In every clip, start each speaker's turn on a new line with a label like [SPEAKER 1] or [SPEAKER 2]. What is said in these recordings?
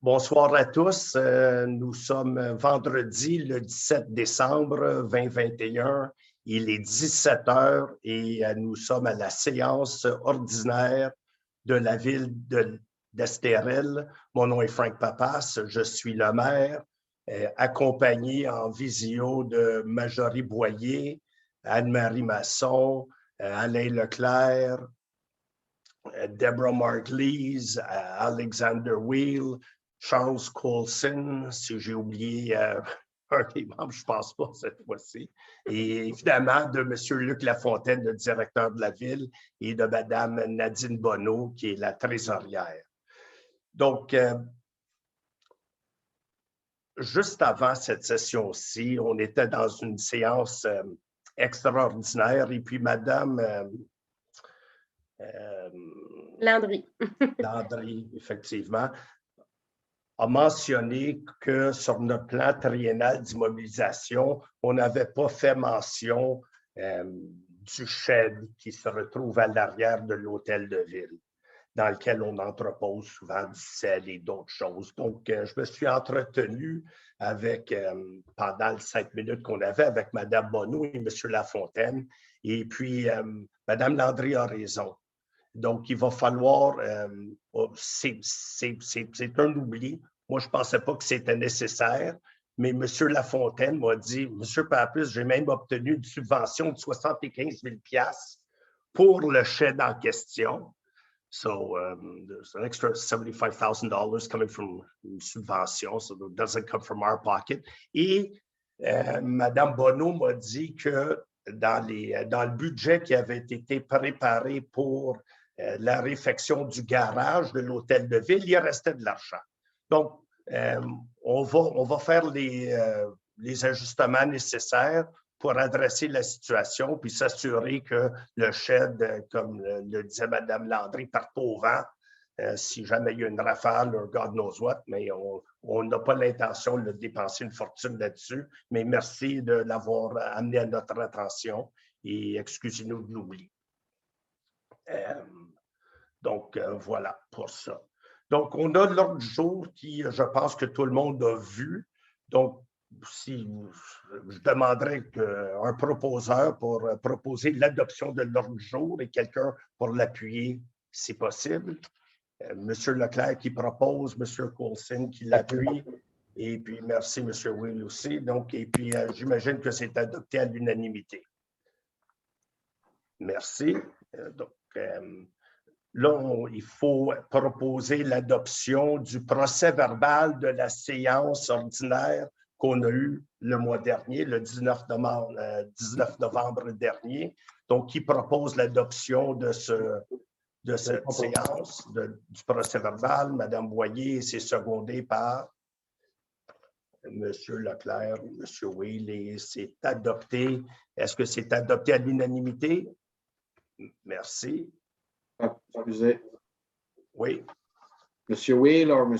[SPEAKER 1] Bonsoir à tous. Nous sommes vendredi le 17 décembre 2021. Il est 17 heures et nous sommes à la séance ordinaire de la ville d'Estérel. Mon nom est Frank Pappas. Je suis le maire, accompagné en visio de Marjorie Boyer, Anne-Marie Masson, Alain Leclerc, Deborah Mark-Lees, Alexander Wheel, Charles Coulson, si j'ai oublié un des membres, je ne pense pas cette fois-ci, et évidemment de M. Luc Lafontaine, le directeur de la ville, et de Mme Nadine Bonneau, qui est la trésorière. Donc, juste avant cette session-ci, on était dans une séance extraordinaire, et puis Mme
[SPEAKER 2] Landry.
[SPEAKER 1] Landry, effectivement, a mentionné que sur notre plan triennal d'immobilisation, on n'avait pas fait mention du shed qui se retrouve à l'arrière de l'hôtel de ville, dans lequel on entrepose souvent du sel et d'autres choses. Donc, je me suis entretenu avec, pendant les 5 minutes qu'on avait avec Mme Bonneau et M. Lafontaine, et puis Mme Landry a raison. Donc, il va falloir, c'est un oubli. Moi, je ne pensais pas que c'était nécessaire, mais M. Lafontaine m'a dit, M. Pappas, j'ai même obtenu une subvention de 75 000 $ pour le shed en question. So, there's an extra $75,000 coming from une subvention, so it doesn't come from our pocket. Et Mme Bonneau m'a dit que dans le budget qui avait été préparé pour la réfection du garage de l'hôtel de ville, il restait de l'argent. Donc, on va faire les ajustements nécessaires pour adresser la situation puis s'assurer que le shed, comme le disait Mme Landry, parte au vent si jamais il y a une rafale ou God knows what, mais on n'a pas l'intention de dépenser une fortune là-dessus. Mais merci de l'avoir amené à notre attention et excusez-nous de l'oubli. Donc, voilà pour ça. Donc, on a l'ordre du jour qui, je pense que tout le monde a vu. Donc, si je demanderais un proposeur pour proposer l'adoption de l'ordre du jour et quelqu'un pour l'appuyer, si possible. Monsieur Leclerc qui propose, Monsieur Coulson qui l'appuie, et puis merci Monsieur Will aussi. Donc, et puis j'imagine que c'est adopté à l'unanimité. Merci. Donc, là, il faut proposer l'adoption du procès-verbal de la séance ordinaire qu'on a eue le mois dernier, le 19 novembre dernier. Donc, qui propose l'adoption de cette séance, du procès-verbal. Mme Boyer, c'est secondé par M. Leclerc, M. Will, et c'est adopté. Est-ce que c'est adopté à l'unanimité? Merci.
[SPEAKER 3] Excusez.
[SPEAKER 1] Oui.
[SPEAKER 3] M. Will ou M.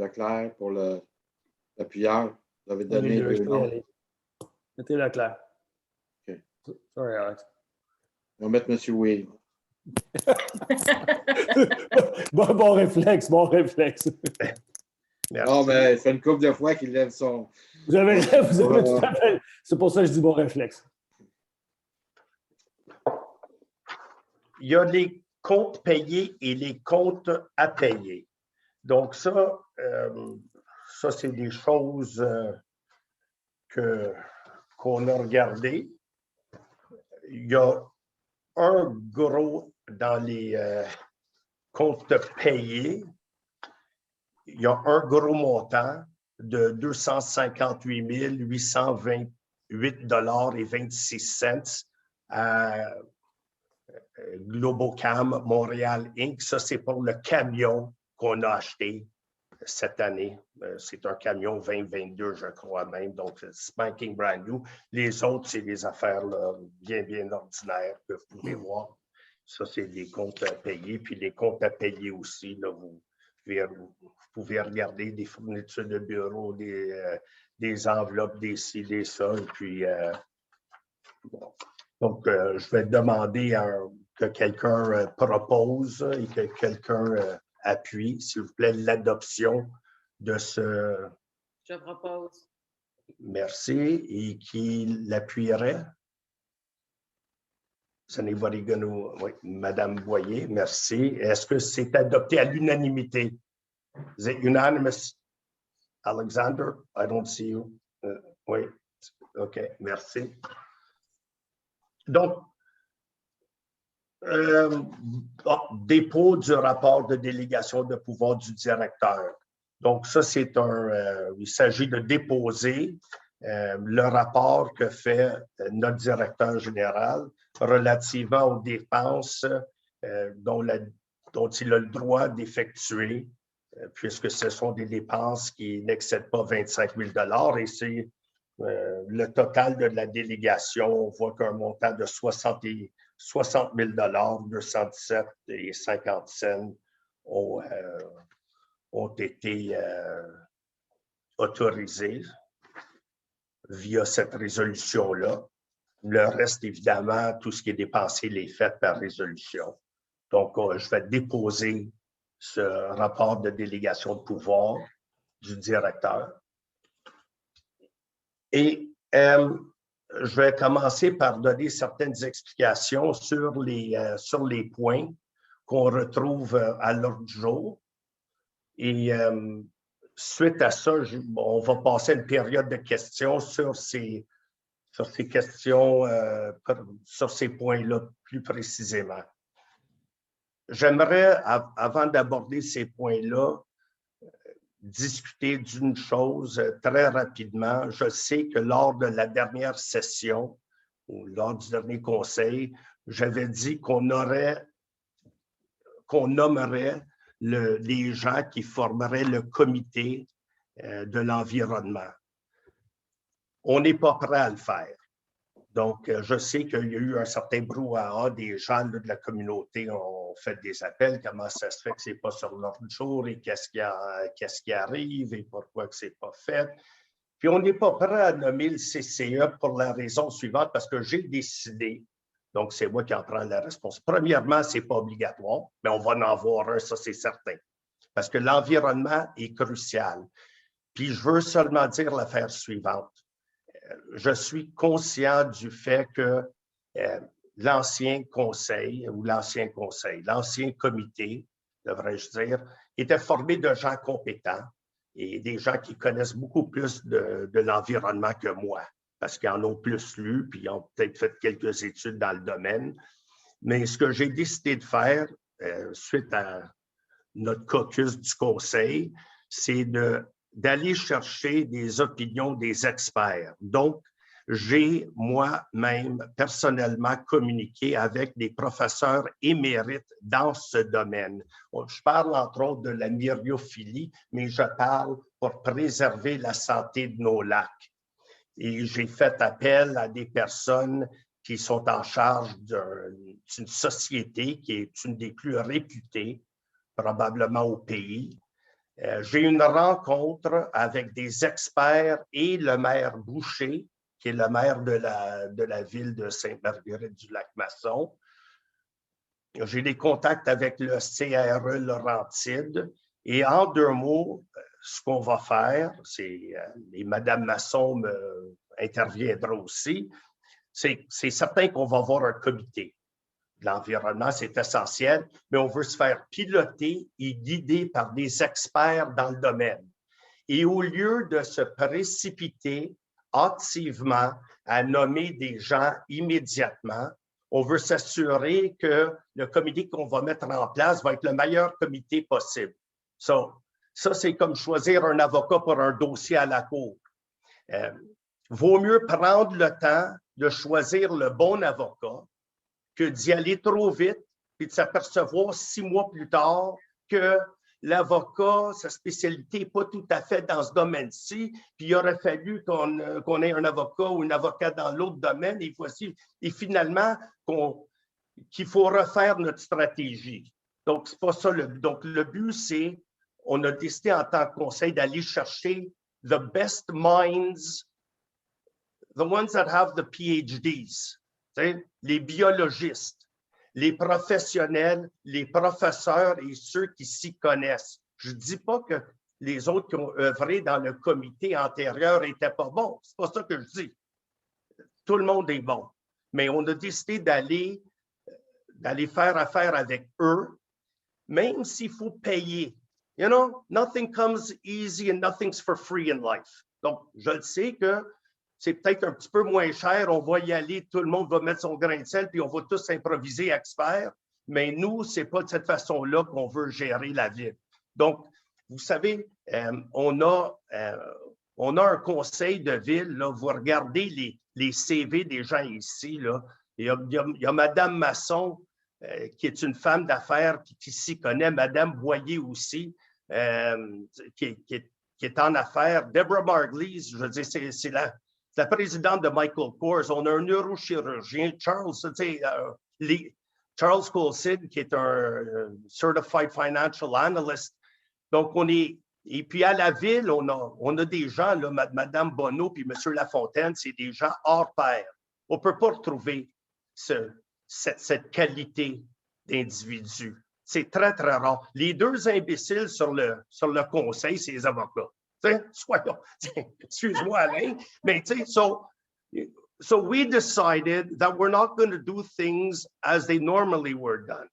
[SPEAKER 3] Leclerc pour l'appuyeur? Vous avez donné deux noms.
[SPEAKER 4] Mettez Leclerc.
[SPEAKER 3] OK.
[SPEAKER 4] Sorry, Alex.
[SPEAKER 3] On va mettre M. Will.
[SPEAKER 4] bon réflexe, bon réflexe.
[SPEAKER 1] Merci.
[SPEAKER 3] Non, mais ça fait une couple de fois qu'il lève son...
[SPEAKER 4] Vous avez tout à fait. C'est pour ça que je dis bon réflexe.
[SPEAKER 1] Il y a les comptes payés et les comptes à payer. Donc, ça c'est des choses qu'on a regardées. Il y a un gros dans les comptes payés. Il y a un gros montant de 258 828,26 $ à Globocam Montréal Inc. Ça, c'est pour le camion qu'on a acheté cette année. C'est un camion 2022, je crois même, donc spanking brand new. Les autres, c'est des affaires là, bien ordinaires que vous pouvez voir. Ça, c'est les comptes à payer. Puis les comptes à payer aussi, là, vous pouvez regarder des fournitures de bureau, des enveloppes, des ci, des ça. Et puis, bon. Donc, je vais demander que quelqu'un propose et que quelqu'un appuie, s'il vous plaît, l'adoption de ce...
[SPEAKER 2] Je propose.
[SPEAKER 1] Merci. Et qui l'appuierait? Ce n'est pas oui, Madame Boyer, merci. Est-ce que c'est adopté à l'unanimité? Is it unanimous? Alexander, I don't see you. Oui, OK, merci. Donc, dépôt du rapport de délégation de pouvoir du directeur. Donc, ça, c'est il s'agit de déposer le rapport que fait notre directeur général relativement aux dépenses dont il a le droit d'effectuer, puisque ce sont des dépenses qui n'excèdent pas 25 000 $ et c'est le total de la délégation. On voit qu'un montant de 60 000 217,50 ont été autorisés via cette résolution-là. Le reste, évidemment, tout ce qui est dépensé, est fait par résolution. Donc, je vais déposer ce rapport de délégation de pouvoir du directeur. Et je vais commencer par donner certaines explications sur les points qu'on retrouve à l'ordre du jour. Et suite à ça, on va passer une période de questions sur ces questions, sur ces points-là plus précisément. J'aimerais, avant d'aborder ces points-là, discuter d'une chose très rapidement. Je sais que lors de la dernière session, ou lors du dernier conseil, j'avais dit qu'on nommerait les gens qui formeraient le comité de l'environnement. On n'est pas prêt à le faire. Donc, je sais qu'il y a eu un certain brouhaha, des gens de la communauté ont fait des appels, comment ça se fait que ce n'est pas sur l'ordre du jour et qu'est-ce qui arrive et pourquoi ce n'est pas fait. Puis, on n'est pas prêt à nommer le CCE pour la raison suivante, parce que j'ai décidé, donc c'est moi qui en prends la responsabilité. Premièrement, ce n'est pas obligatoire, mais on va en avoir un, ça c'est certain, parce que l'environnement est crucial. Puis, je veux seulement dire l'affaire suivante. Je suis conscient du fait que l'ancien comité, devrais-je dire, était formé de gens compétents et des gens qui connaissent beaucoup plus de l'environnement que moi, parce qu'ils en ont plus lu, puis ils ont peut-être fait quelques études dans le domaine. Mais ce que j'ai décidé de faire, suite à notre caucus du conseil, c'est d'aller chercher des opinions des experts. Donc, j'ai moi-même personnellement communiqué avec des professeurs émérites dans ce domaine. Je parle entre autres de la myriophilie, mais je parle pour préserver la santé de nos lacs. Et j'ai fait appel à des personnes qui sont en charge d'une société qui est une des plus réputées, probablement au pays. J'ai eu une rencontre avec des experts et le maire Boucher, qui est le maire de la ville de Sainte-Marguerite-du-Lac-Masson. J'ai des contacts avec le CRE Laurentide. Et en 2 mots, ce qu'on va faire, et Mme Masson interviendra aussi, c'est certain qu'on va avoir un comité. L'environnement, c'est essentiel, mais on veut se faire piloter et guider par des experts dans le domaine. Et au lieu de se précipiter hâtivement à nommer des gens immédiatement, on veut s'assurer que le comité qu'on va mettre en place va être le meilleur comité possible. Ça, c'est comme choisir un avocat pour un dossier à la cour. Vaut mieux prendre le temps de choisir le bon avocat que d'y aller trop vite et de s'apercevoir 6 mois plus tard que l'avocat, sa spécialité n'est pas tout à fait dans ce domaine-ci, puis il aurait fallu qu'on ait un avocat ou une avocate dans l'autre domaine, et finalement qu'il faut refaire notre stratégie. Donc, c'est pas ça le but. Donc, le but, c'est, on a décidé en tant que conseil d'aller chercher the best minds, the ones that have the PhDs, les biologistes, les professionnels, les professeurs et ceux qui s'y connaissent. Je ne dis pas que les autres qui ont œuvré dans le comité antérieur n'étaient pas bons. C'est pas ça que je dis. Tout le monde est bon. Mais on a décidé d'aller faire affaire avec eux, même s'il faut payer. You know, nothing comes easy and nothing's for free in life. Donc, je le sais que c'est peut-être un petit peu moins cher, on va y aller, tout le monde va mettre son grain de sel, puis on va tous improviser experts, mais nous, c'est pas de cette façon-là qu'on veut gérer la ville. Donc, vous savez, on a un conseil de ville, là, vous regardez les CV des gens ici, là, il y a Mme Masson, qui est une femme d'affaires qui s'y connaît, Mme Boyer aussi, qui est en affaires. Deborah Marglis, je veux dire, c'est la présidente de Michael Kors. On a un neurochirurgien, Charles Coulson, qui est un Certified Financial Analyst. Donc, et puis à la ville, on a des gens, là, Mme Bonneau puis M. Lafontaine, c'est des gens hors pair. On ne peut pas retrouver cette qualité d'individu. C'est très, très rare. Les deux imbéciles sur le conseil, c'est les avocats. Soyons, excuse-moi, Alain, mais tu sais, so we decided that we're not going to do things as they normally were done.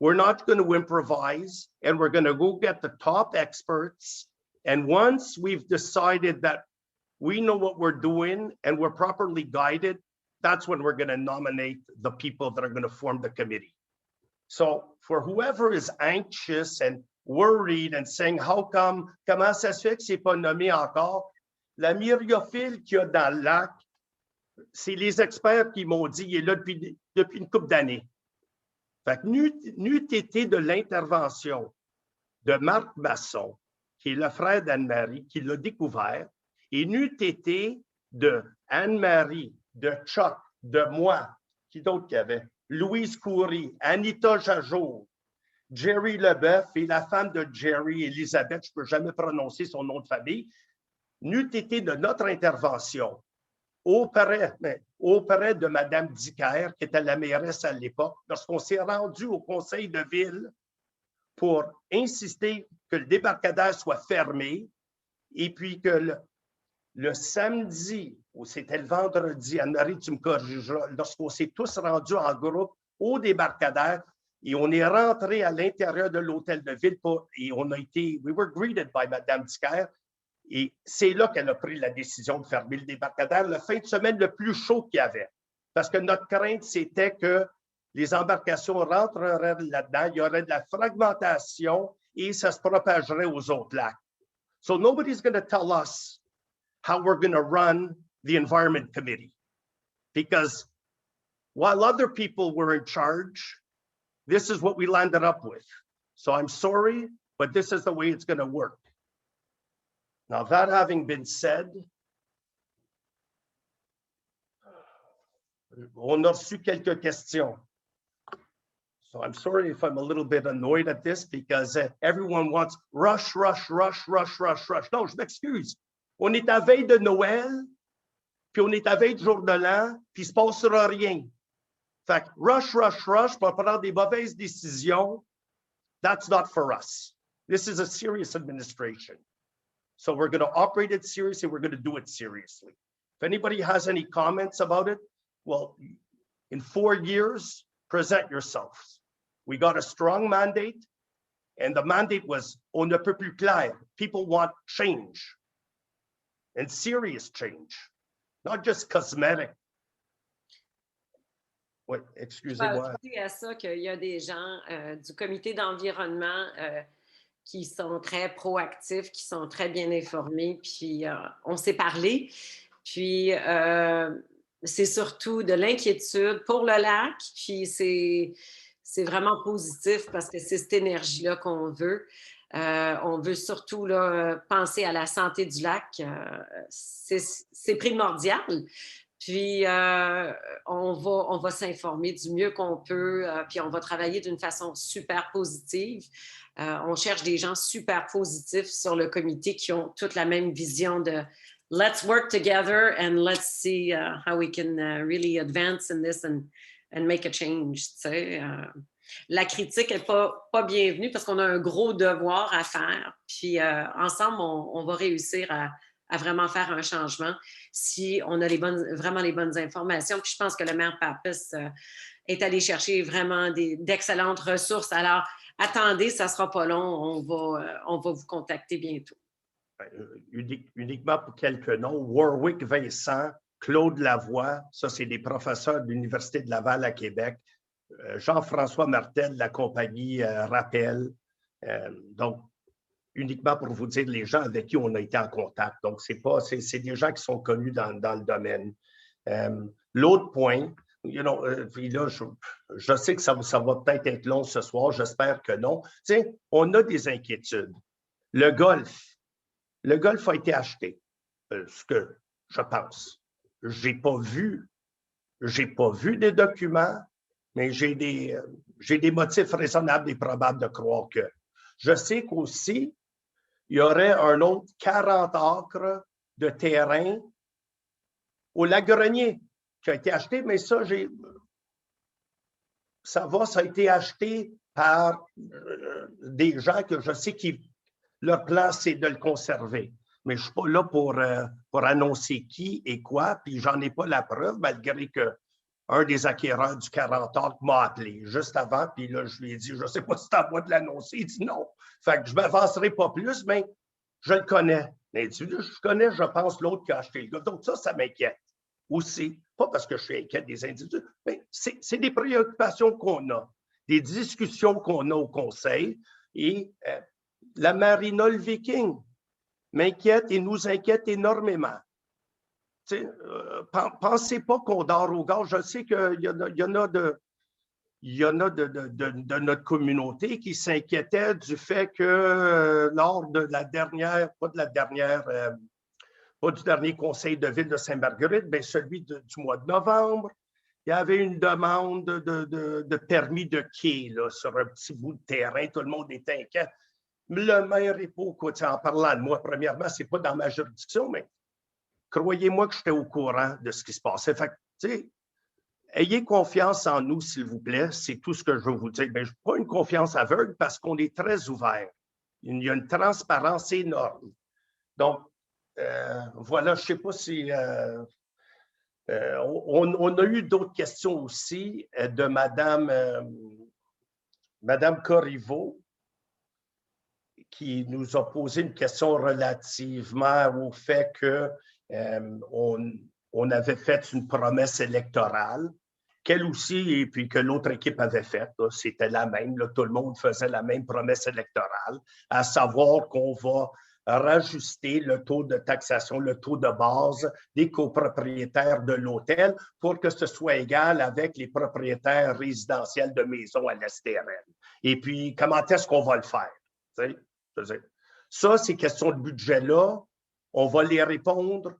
[SPEAKER 1] We're not going to improvise, and we're going to go get the top experts. And once we've decided that we know what we're doing and we're properly guided, that's when we're going to nominate the people that are going to form the committee. So for whoever is anxious and worried and saying, comment ça se fait que c'est pas nommé encore? La myriophile qu'il y a dans le lac, c'est les experts qui m'ont dit, il est là depuis une couple d'années. Fait que n'eût été de l'intervention de Marc Masson, qui est le frère d'Anne-Marie, qui l'a découvert, et n'eût été de Anne-Marie, de Chuck, de moi, qui d'autre qu'il y avait? Louise Coury, Anita Jajour, Jerry Leboeuf et la femme de Jerry, Elisabeth, je ne peux jamais prononcer son nom de famille, n'eût été de notre intervention auprès de Mme Dicker, qui était la mairesse à l'époque, lorsqu'on s'est rendu au conseil de ville pour insister que le débarcadère soit fermé et puis que le samedi, ou c'était le vendredi, Anne-Marie, tu me corrigeras, lorsqu'on s'est tous rendus en groupe au débarcadère et on est rentré à l'intérieur de l'hôtel de ville et we were greeted by Mme Dicker. Et c'est là qu'elle a pris la décision de fermer le débarcadère, le fin de semaine le plus chaud qu'il y avait. Parce que notre crainte, c'était que les embarcations rentreraient là-dedans, il y aurait de la fragmentation et ça se propagerait aux autres lacs. So nobody's going to tell us how we're going to run the Environment Committee. Because while other people were in charge, this is what we landed up with. So I'm sorry, but this is the way it's going to work. Now, that having been said, on a reçu quelques questions. So I'm sorry if I'm a little bit annoyed at this because everyone wants rush. Non, je m'excuse. On est à veille de Noël, puis on est à veille du jour de l'an, puis il ne se passera rien. Fait que rush, pour prendre des mauvaises décisions, that's not for us. This is a serious administration. So we're going to operate it seriously. We're going to do it seriously. If anybody has any comments about it, well, in 4 years, present yourselves. We got a strong mandate, and the mandate was on ne peut plus clair. People want change, and serious change, not just cosmetic. Oui, excusez-moi.
[SPEAKER 2] Je vais ajouter à ça qu'il y a des gens du comité d'environnement qui sont très proactifs, qui sont très bien informés, puis on s'est parlé. Puis c'est surtout de l'inquiétude pour le lac, puis c'est vraiment positif parce que c'est cette énergie-là qu'on veut. On veut surtout là, penser à la santé du lac. C'est primordial. Puis, on va s'informer du mieux qu'on peut, puis on va travailler d'une façon super positive. On cherche des gens super positifs sur le comité qui ont toute la même vision de « let's work together and let's see how we can really advance in this and make a change ». Tu sais. la critique n'est pas bienvenue parce qu'on a un gros devoir à faire. Puis ensemble, on va réussir à vraiment faire un changement si on a vraiment les bonnes informations. Puis je pense que le maire Pappas est allé chercher vraiment d'excellentes ressources. Alors, attendez, ça ne sera pas long. On va vous contacter bientôt.
[SPEAKER 1] Uniquement pour quelques noms, Warwick Vincent, Claude Lavoie, ça, c'est des professeurs de l'Université de Laval à Québec. Jean-François Martel de la compagnie Rappel. Donc, uniquement pour vous dire les gens avec qui on a été en contact. Donc, c'est des gens qui sont connus dans le domaine. L'autre point, puis là, je sais que ça va peut-être être long ce soir, j'espère que non. Tu sais, on a des inquiétudes. Le golf a été acheté, ce que je pense. J'ai pas vu des documents, mais j'ai des motifs raisonnables et probables de croire que. Je sais qu'aussi, il y aurait un autre 40 acres de terrain au Lac-Grenier qui a été acheté, mais ça a été acheté par des gens que je sais qui leur plan, c'est de le conserver. Mais je ne suis pas là pour annoncer qui et quoi, puis j'en ai pas la preuve, malgré qu'un des acquéreurs du 40 acres m'a appelé juste avant, puis là, je lui ai dit, je ne sais pas si c'est à moi de l'annoncer. Il dit non. Fait que je ne m'avancerai pas plus, mais je le connais. Mais je connais, je pense, l'autre qui a acheté le gars. Donc ça m'inquiète aussi. Pas parce que je suis inquiète des individus, mais c'est des préoccupations qu'on a, des discussions qu'on a au conseil, et la Marina le Viking m'inquiète et nous inquiète énormément. Pensez pas qu'on dort au gaz. Je sais qu'il y en a de notre communauté qui s'inquiétaient du fait que lors de la dernière, pas du dernier conseil de ville de Sainte-Marguerite, mais celui du mois de novembre, il y avait une demande de permis de quai là, sur un petit bout de terrain. Tout le monde était inquiet. Le maire n'est pas au quotidien. En parlant de moi, premièrement, ce n'est pas dans ma juridiction, mais croyez-moi que j'étais au courant de ce qui se passait. Fait que, ayez confiance en nous, s'il vous plaît. C'est tout ce que je veux vous dire. Mais je n'ai pas une confiance aveugle parce qu'on est très ouvert. Il y a une transparence énorme. Donc, voilà, je ne sais pas si... on a eu d'autres questions aussi de Madame Corriveau, qui nous a posé une question relativement au fait qu'on avait fait une promesse électorale, qu'elle aussi, et puis que l'autre équipe avait faite, c'était la même, là, tout le monde faisait la même promesse électorale, à savoir qu'on va rajuster le taux de taxation, le taux de base des copropriétaires de l'hôtel pour que ce soit égal avec les propriétaires résidentiels de maisons à l'STRL. Et puis, comment est-ce qu'on va le faire? T'sais? Ça, ces questions de budget-là, on va les répondre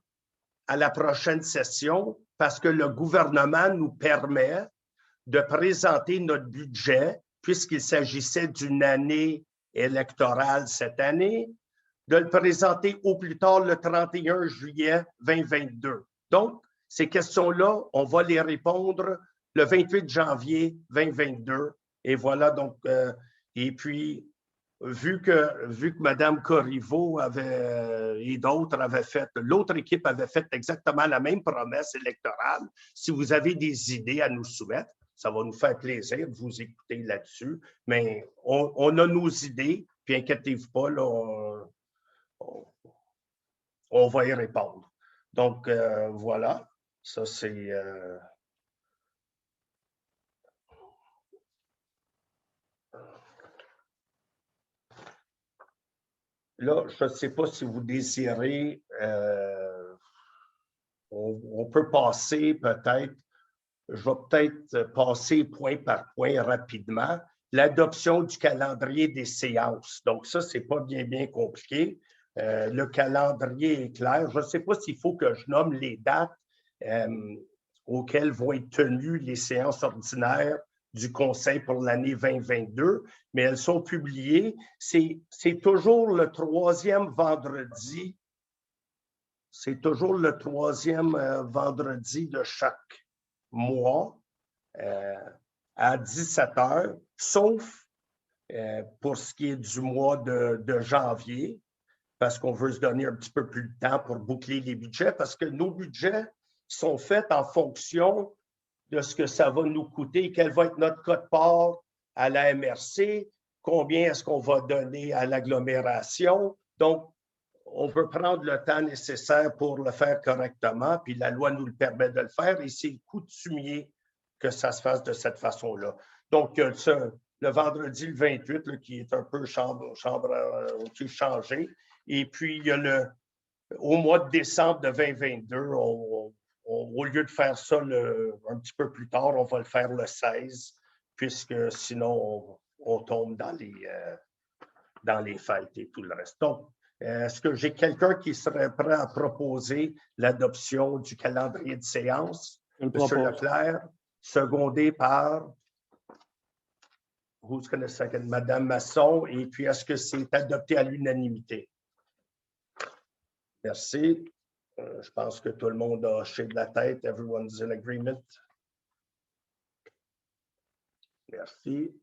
[SPEAKER 1] à la prochaine session parce que le gouvernement nous permet de présenter notre budget, puisqu'il s'agissait d'une année électorale cette année, de le présenter au plus tard le 31 juillet 2022. Donc, ces questions-là, on va les répondre le 28 janvier 2022. Et voilà, donc, et puis, vu que Mme Corriveau et d'autres avaient fait, l'autre équipe avait fait exactement la même promesse électorale, si vous avez des idées à nous soumettre, ça va nous faire plaisir de vous écouter là-dessus. Mais on a nos idées, puis inquiétez-vous pas, là, on va y répondre. Donc, voilà, ça c'est... Là, je ne sais pas si vous désirez, on peut passer peut-être, je vais peut-être passer point par point rapidement. L'adoption du calendrier des séances. Donc ça, ce n'est pas bien compliqué. Le calendrier est clair. Je ne sais pas s'il faut que je nomme les dates auxquelles vont être tenues les séances ordinaires du Conseil pour l'année 2022, mais elles sont publiées. C'est toujours le troisième vendredi. C'est toujours le troisième vendredi de chaque mois à 17h. sauf pour ce qui est du mois de janvier, parce qu'on veut se donner un petit peu plus de temps pour boucler les budgets, parce que nos budgets sont faits en fonction de ce que ça va nous coûter, quel va être notre quote-part à la MRC, combien est-ce qu'on va donner à l'agglomération. Donc, on veut prendre le temps nécessaire pour le faire correctement, puis la loi nous le permet de le faire, et c'est coutumier que ça se fasse de cette façon-là. Donc, le vendredi le 28, là, qui est un peu changé, et puis il y a au mois de décembre de 2022, au lieu de faire ça un petit peu plus tard, on va le faire le 16, puisque sinon, on tombe dans les fêtes et tout le reste. Donc, est-ce que j'ai quelqu'un qui serait prêt à proposer l'adoption du calendrier de séance? Monsieur Leclerc, secondé par who's going to second? Madame Masson. Et puis, est-ce que c'est adopté à l'unanimité? Merci. Je pense que tout le monde a hoché de la tête. Everyone's in agreement. Merci.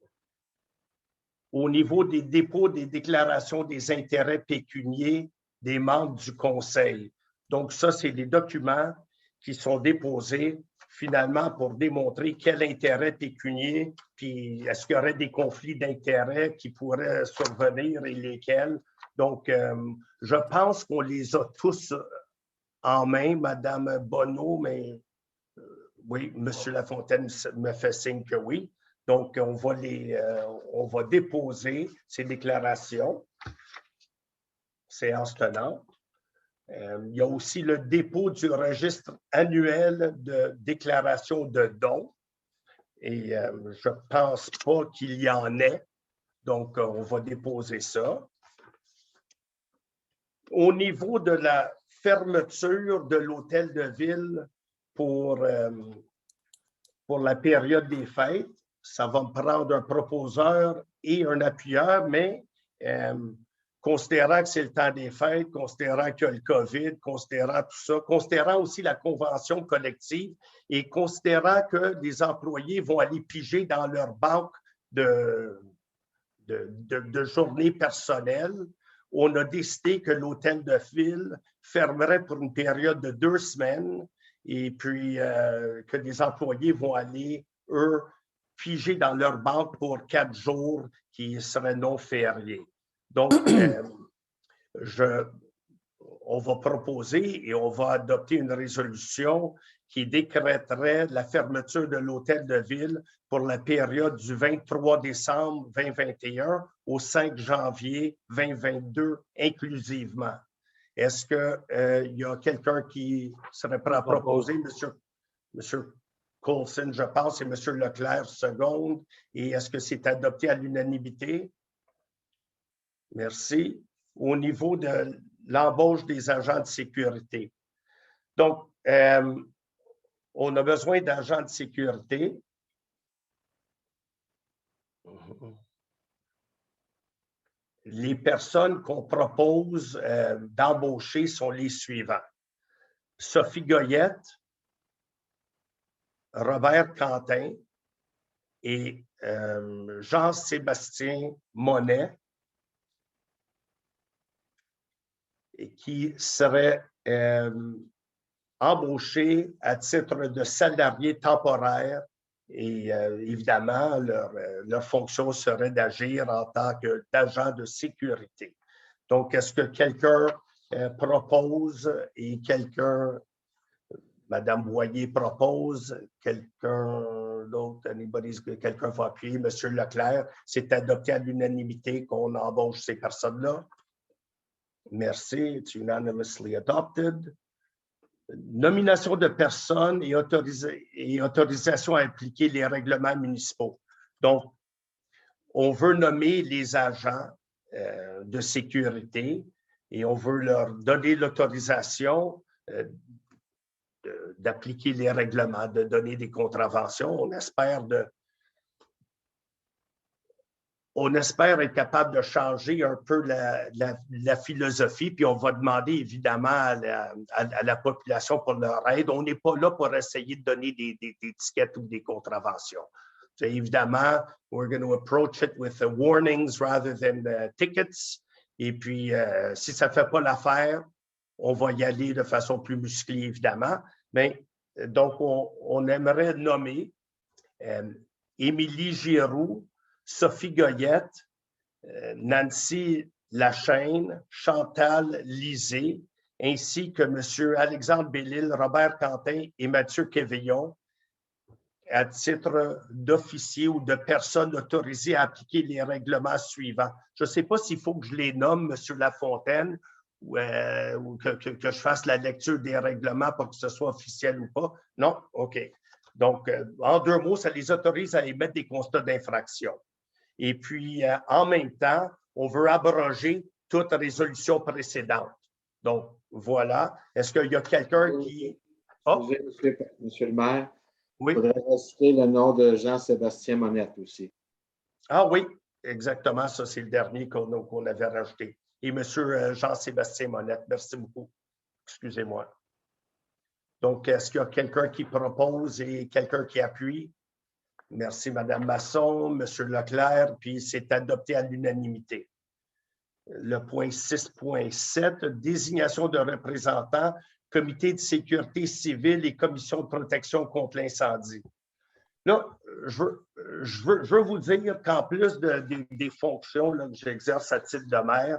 [SPEAKER 1] Au niveau des dépôts des déclarations des intérêts pécuniers des membres du Conseil. Donc, ça, c'est des documents qui sont déposés finalement pour démontrer quel intérêt pécunier, puis est-ce qu'il y aurait des conflits d'intérêts qui pourraient survenir et lesquels. Donc, je pense qu'on les a tous en main, Madame Bonneau, mais oui, Monsieur Lafontaine me fait signe que oui. Donc, on va déposer ces déclarations. Séance tenante. Il y a aussi le dépôt du registre annuel de déclaration de dons. Et je ne pense pas qu'il y en ait. Donc, on va déposer ça. Au niveau de la fermeture de l'hôtel de ville pour la période des fêtes, ça va me prendre un proposeur et un appuyeur, mais considérant que c'est le temps des fêtes, considérant qu'il y a le COVID, considérant tout ça, considérant aussi la convention collective et considérant que les employés vont aller piger dans leur banque de journées personnelles, on a décidé que l'hôtel de ville fermerait pour une période de 2 semaines et puis que les employés vont aller, eux, piger dans leur banque pour 4 jours qui seraient non fériés. Donc, on va proposer et on va adopter une résolution qui décréterait la fermeture de l'hôtel de ville pour la période du 23 décembre 2021 au 5 janvier 2022 inclusivement. Est-ce qu'il y a quelqu'un qui serait prêt à proposer, Monsieur Coulson, je pense, et M. Leclerc, seconde. Et est-ce que c'est adopté à l'unanimité? Merci. Au niveau de l'embauche des agents de sécurité. Donc, on a besoin d'agents de sécurité. Les personnes qu'on propose d'embaucher sont les suivants. Sophie Goyette, Robert Quentin et Jean-Sébastien Monet, et qui seraient embauchés à titre de salariés temporaires et évidemment, leur fonction serait d'agir en tant qu'agent de sécurité. Donc, est-ce que quelqu'un propose et Madame Boyer propose, quelqu'un d'autre, quelqu'un va appuyer, Monsieur Leclerc, c'est adopté à l'unanimité qu'on embauche ces personnes-là? Merci, it's unanimously adopted. Nomination de personnes et autorisation à appliquer les règlements municipaux. Donc, on veut nommer les agents de sécurité et on veut leur donner l'autorisation d'appliquer les règlements, de donner des contraventions. On espère être capable de changer un peu la philosophie, puis on va demander évidemment à la population pour leur aide. On n'est pas là pour essayer de donner des étiquettes ou des contraventions. Évidemment, we're going to approach it with the warnings rather than the tickets. Et puis, si ça ne fait pas l'affaire, on va y aller de façon plus musclée, évidemment. Mais donc, on aimerait nommer Émilie Giroux, Sophie Goyette, Nancy Lachaine, Chantal Lisée, ainsi que M. Alexandre Bellil, Robert Quentin et Mathieu Quévillon, à titre d'officier ou de personnes autorisées à appliquer les règlements suivants. Je ne sais pas s'il faut que je les nomme, M. Lafontaine, ou que je fasse la lecture des règlements pour que ce soit officiel ou pas. Non? OK. Donc, en 2 mots, ça les autorise à émettre des constats d'infraction. Et puis, en même temps, on veut abroger toute résolution précédente. Donc, voilà. Est-ce qu'il y a quelqu'un qui...
[SPEAKER 3] Oh. Monsieur le maire,
[SPEAKER 1] oui.
[SPEAKER 3] Il faudrait rajouter le nom de Jean-Sébastien Monette aussi.
[SPEAKER 1] Ah oui, exactement. Ça, c'est le dernier qu'on avait rajouté. Et M. Jean-Sébastien Monette, merci beaucoup. Excusez-moi. Donc, est-ce qu'il y a quelqu'un qui propose et quelqu'un qui appuie? Merci, Mme Masson, M. Leclerc, puis c'est adopté à l'unanimité. Le point 6.7, désignation de représentants, comité de sécurité civile et commission de protection contre l'incendie. Là, je veux vous dire qu'en plus des fonctions là, que j'exerce à titre de maire,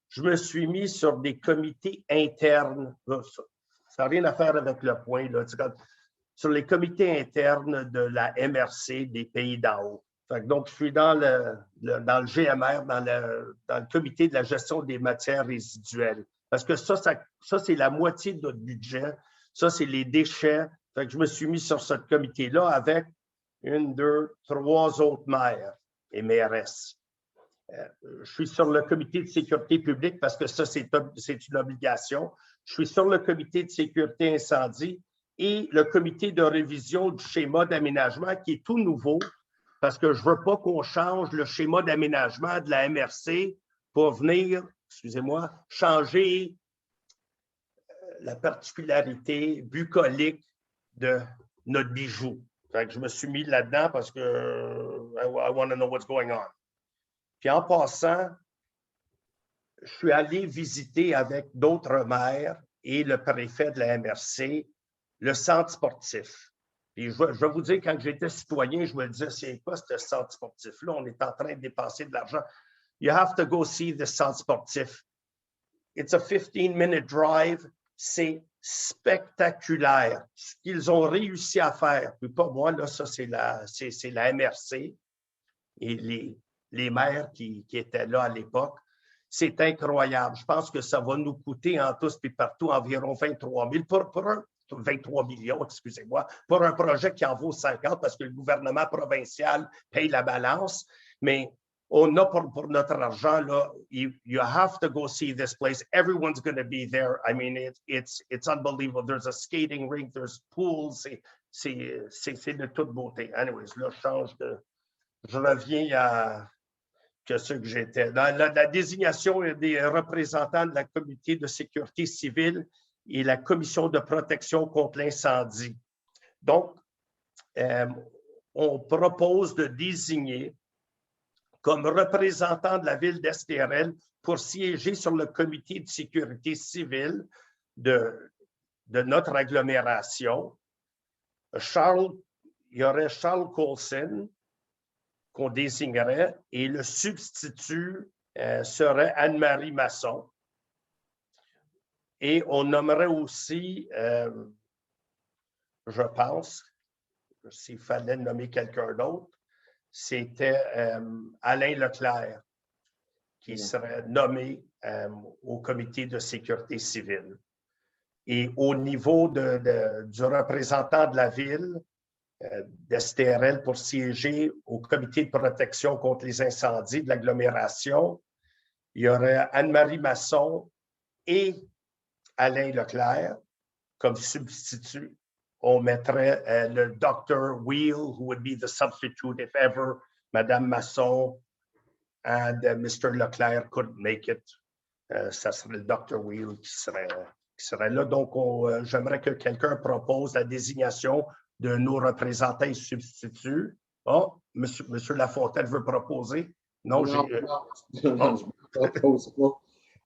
[SPEAKER 1] je me suis mis sur des comités internes. Là, ça n'a rien à faire avec le point. Là, sur les comités internes de la MRC des pays d'en haut. Donc, je suis dans le GMR, dans le comité de la gestion des matières résiduelles. Parce que ça c'est la moitié de notre budget. Ça, c'est les déchets. Fait que je me suis mis sur ce comité-là avec 1, 2, 3 autres maires et mairesses. Je suis sur le comité de sécurité publique parce que ça, c'est une obligation. Je suis sur le comité de sécurité incendie et le comité de révision du schéma d'aménagement qui est tout nouveau parce que je ne veux pas qu'on change le schéma d'aménagement de la MRC pour venir, excusez-moi, changer la particularité bucolique de notre bijou. Fait que je me suis mis là-dedans parce que I want to know what's going on. Puis en passant, je suis allé visiter avec d'autres maires et le préfet de la MRC le centre sportif. Puis je vais vous dire, quand j'étais citoyen, je me disais, c'est quoi ce centre sportif-là? On est en train de dépenser de l'argent. You have to go see the centre sportif. It's a 15-minute drive. C'est spectaculaire. Ce qu'ils ont réussi à faire, puis pas moi, là, ça, c'est la MRC et les maires qui étaient là à l'époque. C'est incroyable. Je pense que ça va nous coûter en tous et partout environ 23 000 23 millions, excusez-moi, pour un projet qui en vaut 50 parce que le gouvernement provincial paye la balance. Mais on a pour notre argent, là, you have to go see this place. Everyone's going to be there. I mean, it's unbelievable. There's a skating rink, there's pools. C'est de toute beauté. Anyways, là, je reviens à ce que j'étais. Dans la désignation des représentants de la comité de sécurité civile et la commission de protection contre l'incendie. Donc, on propose de désigner comme représentant de la ville d'Estérel pour siéger sur le comité de sécurité civile de notre agglomération. Il y aurait Charles Coulson qu'on désignerait et le substitut serait Anne-Marie Masson. Et on nommerait aussi, je pense, s'il fallait nommer quelqu'un d'autre, c'était Alain Leclerc qui serait nommé au comité de sécurité civile. Et au niveau du représentant de la ville d'Estérel pour siéger au comité de protection contre les incendies de l'agglomération, il y aurait Anne-Marie Masson et Alain Leclerc comme substitut. On mettrait le Dr. Wheel, who would be the substitute if ever Madame Masson and Mr. Leclerc couldn't make it. Ça serait le Dr. Wheel qui serait là. Donc, j'aimerais que quelqu'un propose la désignation de nos représentants et substituts. Oh, Monsieur Lafontaine veut proposer? Non,
[SPEAKER 3] Non,
[SPEAKER 1] j'ai.
[SPEAKER 3] non, je ne propose pas.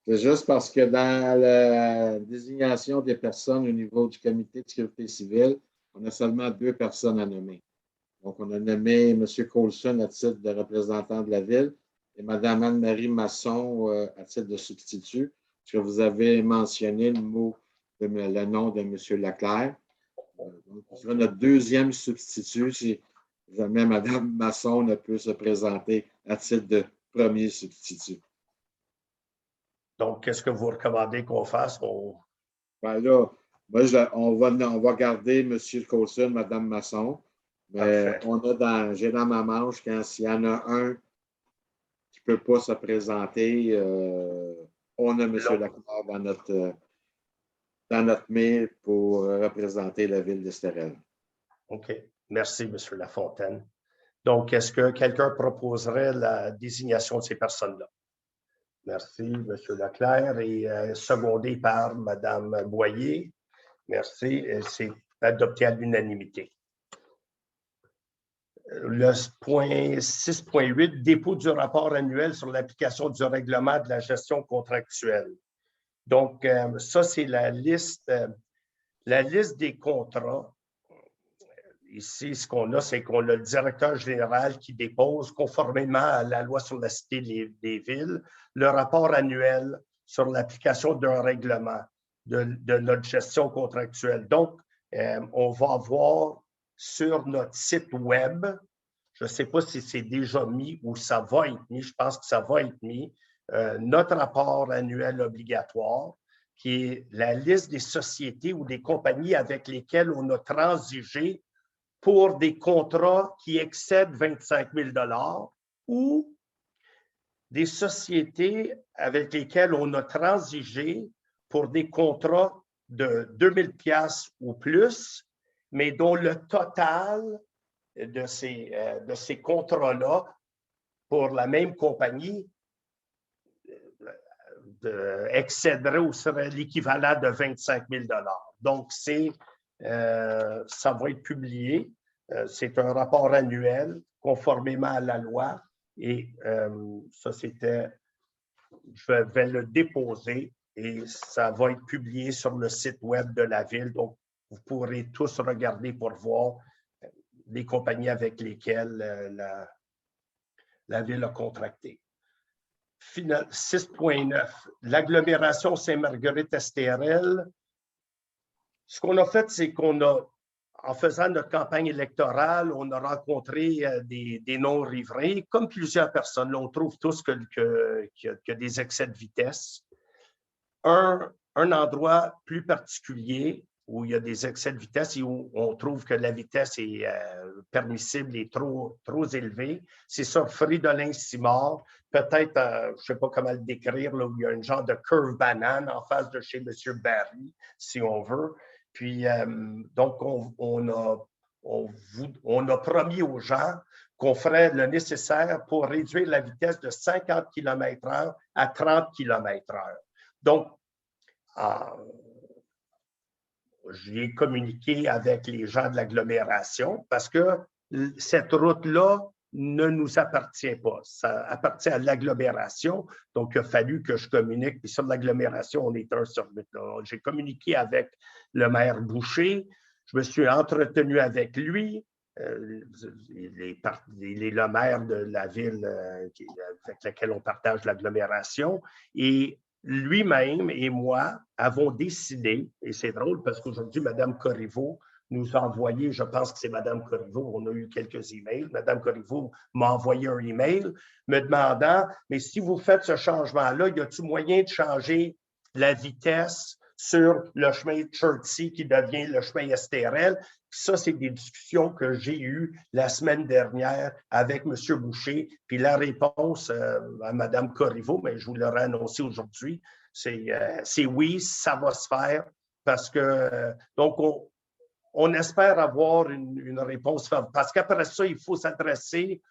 [SPEAKER 3] C'est juste parce que dans la désignation des personnes au niveau du comité de sécurité civile, on a seulement 2 personnes à nommer. Donc, on a nommé M. Coulson à titre de représentant de la ville et Mme Anne-Marie Masson à titre de substitut, parce que vous avez mentionné le nom de M. Leclerc. Donc, c'est notre deuxième substitut si jamais Mme Masson ne peut se présenter à titre de premier substitut.
[SPEAKER 1] Donc, qu'est-ce que vous recommandez qu'on fasse?
[SPEAKER 3] Ben là, on va garder M. Coulson, Mme Masson, mais j'ai dans ma manche s'il y en a un qui ne peut pas se présenter, on a M. Leclerc dans notre mail pour représenter la ville d'Estérel.
[SPEAKER 1] OK. Merci, M. Lafontaine. Donc, est-ce que quelqu'un proposerait la désignation de ces personnes-là? Merci, M. Leclerc, et secondé par Mme Boyer. Merci. C'est adopté à l'unanimité. Le point 6.8, dépôt du rapport annuel sur l'application du règlement de la gestion contractuelle. Donc, ça, c'est la liste des contrats. Ici, ce qu'on a, c'est qu'on a le directeur général qui dépose, conformément à la loi sur la Cité des villes, le rapport annuel sur l'application d'un règlement de notre gestion contractuelle. Donc, on va avoir sur notre site web, je ne sais pas si c'est déjà mis ou ça va être mis, je pense que ça va être mis, notre rapport annuel obligatoire, qui est la liste des sociétés ou des compagnies avec lesquelles on a transigé pour des contrats qui excèdent 25 000 $ ou des sociétés avec lesquelles on a transigé pour des contrats de 2 000 $ ou plus, mais dont le total de ces contrats-là pour la même compagnie excéderait ou serait l'équivalent de 25 000 $. Donc, ça va être publié. C'est un rapport annuel conformément à la loi et ça, je vais le déposer et ça va être publié sur le site web de la ville. Donc, vous pourrez tous regarder pour voir les compagnies avec lesquelles la ville a contracté. 6.9, l'agglomération Saint-Marguerite-Estérel. Ce qu'on a fait, c'est en faisant notre campagne électorale, on a rencontré des non-riverains, comme plusieurs personnes. Là, on trouve tous qu'il y a des excès de vitesse. Un endroit plus particulier où il y a des excès de vitesse et où on trouve que la vitesse est permissible et trop élevée, c'est sur Fridolin-Simard. Peut-être, je ne sais pas comment le décrire, là, où il y a un genre de curve banane en face de chez M. Barry, si on veut. Puis, donc, on a promis aux gens qu'on ferait le nécessaire pour réduire la vitesse de 50 km/h à 30 km/h. Donc, j'ai communiqué avec les gens de l'agglomération parce que cette route-là ne nous appartient pas. Ça appartient à l'agglomération. Donc, il a fallu que je communique. Puis sur l'agglomération, on est un sur 8. J'ai communiqué avec le maire Boucher. Je me suis entretenu avec lui. Il est le maire de la ville avec laquelle on partage l'agglomération. Et lui-même et moi avons décidé, et c'est drôle parce qu'aujourd'hui, Mme Corriveau nous a envoyé, je pense que c'est Mme Corriveau, on a eu quelques emails. Mme Corriveau m'a envoyé un email me demandant, mais si vous faites ce changement-là, y a-t-il moyen de changer la vitesse sur le chemin Chertsey qui devient le chemin Estérel? Ça, c'est des discussions que j'ai eues la semaine dernière avec M. Boucher. Puis la réponse à Mme Corriveau, mais je vous l'aurais annoncé aujourd'hui, c'est oui, ça va se faire parce que, donc, on espère avoir une réponse parce qu'après ça, il faut s'adresser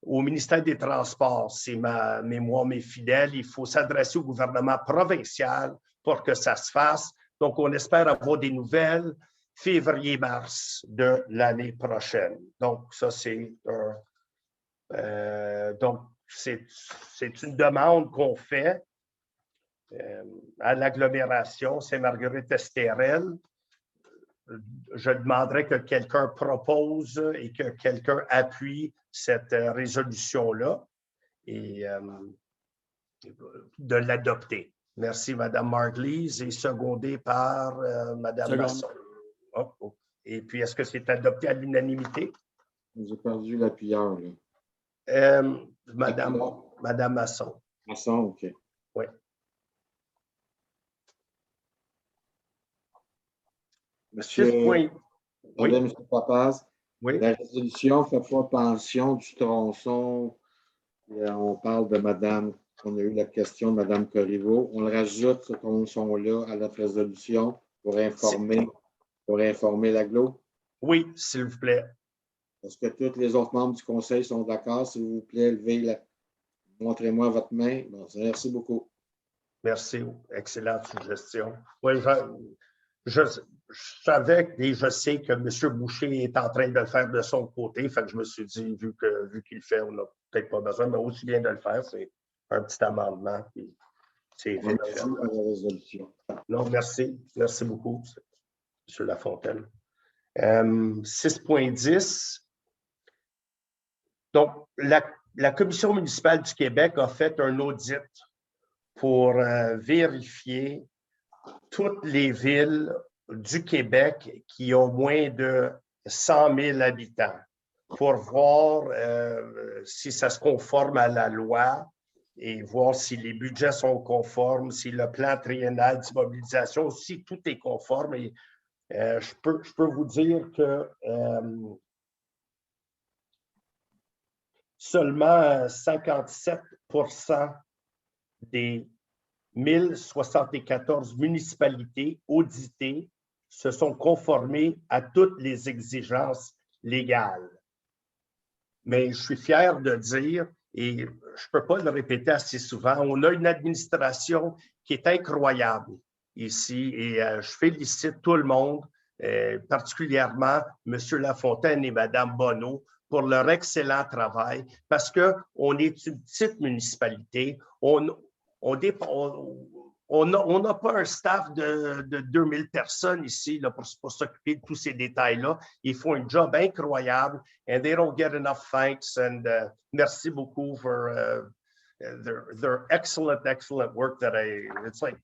[SPEAKER 1] au ministère des Transports. C'est ma mémoire, mes fidèles. Il faut s'adresser au gouvernement provincial pour que ça se fasse. Donc, on espère avoir des nouvelles février-mars de l'année prochaine. Donc, ça, c'est une demande qu'on fait à l'agglomération Saint-Marguerite-Estérel. Je demanderais que quelqu'un propose et que quelqu'un appuie cette résolution-là et de l'adopter. Merci, Mme Margulies, et secondé par Mme Masson. Oh. Et puis, est-ce que c'est adopté à l'unanimité?
[SPEAKER 3] J'ai perdu l'appuyeur.
[SPEAKER 1] Madame Masson.
[SPEAKER 3] Masson, OK.
[SPEAKER 1] Oui.
[SPEAKER 3] Monsieur Papaz,
[SPEAKER 1] oui.
[SPEAKER 3] La résolution ne fait pas mention du tronçon. On parle de Madame, on a eu la question de Mme Corriveau. On le rajoute, ce tronçon-là, à notre résolution pour informer l'agglo?
[SPEAKER 1] Oui, s'il vous plaît.
[SPEAKER 3] Est-ce que tous les autres membres du conseil sont d'accord? S'il vous plaît, montrez-moi votre main. Bon, merci beaucoup.
[SPEAKER 1] Merci. Excellente suggestion. Oui, je savais et je sais que M. Boucher est en train de le faire de son côté. Fait que je me suis dit, vu qu'il le fait, on n'a peut-être pas besoin, mais aussi bien de le faire. C'est un petit amendement. C'est vite fait.
[SPEAKER 3] À la résolution.
[SPEAKER 1] Non, merci. Merci beaucoup, M. Lafontaine. 6.10. Donc, la Commission municipale du Québec a fait un audit pour vérifier toutes les villes du Québec qui ont moins de 100 000 habitants pour voir si ça se conforme à la loi et voir si les budgets sont conformes, si le plan triennal d'immobilisation, si tout est conforme. Et je peux vous dire que seulement 57% des 1074 municipalités auditées se sont conformées à toutes les exigences légales. Mais je suis fier de dire, et je ne peux pas le répéter assez souvent, on a une administration qui est incroyable ici et je félicite tout le monde, particulièrement M. Lafontaine et Mme Bonneau, pour leur excellent travail parce qu'on est une petite municipalité. On n'a pas un staff de 2000 personnes ici là, pour s'occuper de tous ces détails-là. Ils font un job incroyable and they don't get enough thanks. And merci beaucoup for their excellent work that it's like.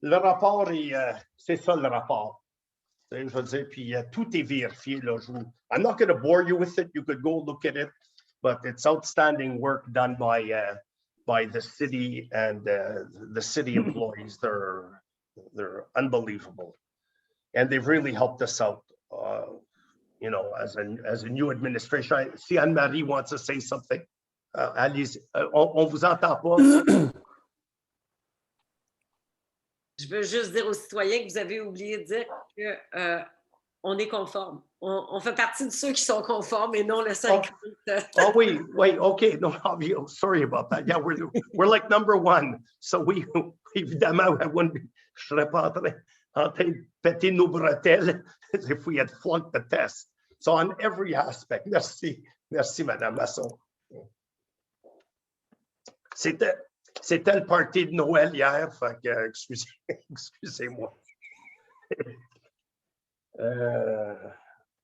[SPEAKER 1] Le rapport, c'est ça le rapport. Je veux dire, puis tout est vérifié. Là. I'm not going to bore you with it. You could go look at it, but it's outstanding work done by the city and the city employees. They're unbelievable, and they've really helped us out. As a new administration. Si Anne-Marie wants to say something, allez, on vous entend pas.
[SPEAKER 2] Je veux juste dire aux citoyens que vous avez oublié de dire qu'on est conforme. On fait partie de ceux qui sont conformes et non le 50.
[SPEAKER 1] Oh oui, OK. No, sorry about that. Yeah, we're like number one. So évidemment, je ne serais pas en train de péter nos bretelles if we had flunked the test. So on every aspect. Merci, Mme Masson. C'était le party de Noël hier, fait que excusez-moi.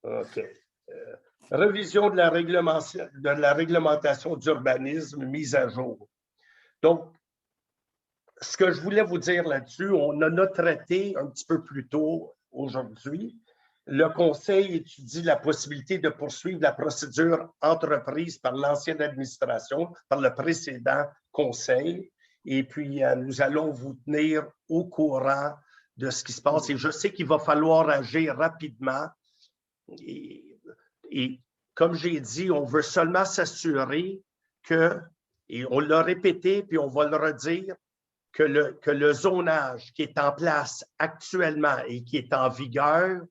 [SPEAKER 1] OK. Révision de la réglementation d'urbanisme mise à jour. Donc, ce que je voulais vous dire là-dessus, on en a traité un petit peu plus tôt aujourd'hui. Le Conseil étudie la possibilité de poursuivre la procédure entreprise par l'ancienne administration, par le précédent Conseil. Et puis, nous allons vous tenir au courant de ce qui se passe. Et je sais qu'il va falloir agir rapidement. Et comme j'ai dit, on veut seulement s'assurer que, et on l'a répété, puis on va le redire, que le zonage qui est en place actuellement et qui est en vigueur,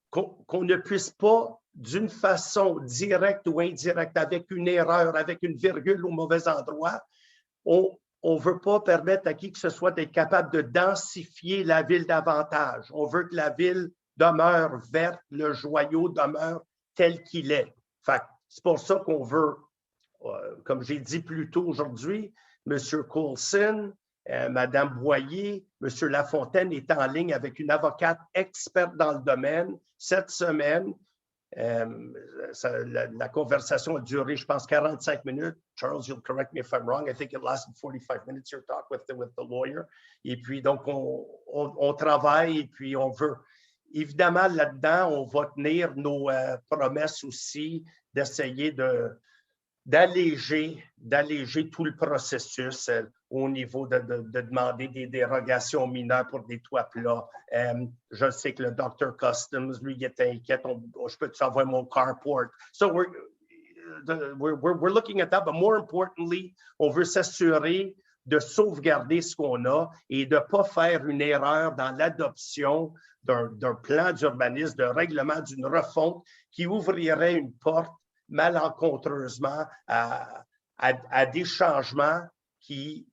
[SPEAKER 1] qu'on ne puisse pas, d'une façon directe ou indirecte, avec une erreur, avec une virgule au mauvais endroit, on ne veut pas permettre à qui que ce soit d'être capable de densifier la ville davantage. On veut que la ville demeure verte, le joyau demeure tel qu'il est. C'est pour ça qu'on veut, comme j'ai dit plus tôt aujourd'hui, M. Coulson, Mme Boyer, M. Lafontaine est en ligne avec une avocate experte dans le domaine cette semaine. La conversation a duré, je pense, 45 minutes. Charles, you'll correct me if I'm wrong. I think it lasted 45 minutes, your talk with the lawyer. Et puis, donc, on travaille et puis on veut. Évidemment, là-dedans, on va tenir nos promesses aussi d'essayer d'alléger tout le processus au niveau de demander des dérogations mineures pour des toits plats. Je sais que le Dr. Customs, lui, il est inquiet. Je peux t'envoyer mon carport. So we're looking at that, but more importantly, on veut s'assurer de sauvegarder ce qu'on a et de ne pas faire une erreur dans l'adoption d'un plan d'urbanisme, d'un règlement, d'une refonte qui ouvrirait une porte malencontreusement à des changements qui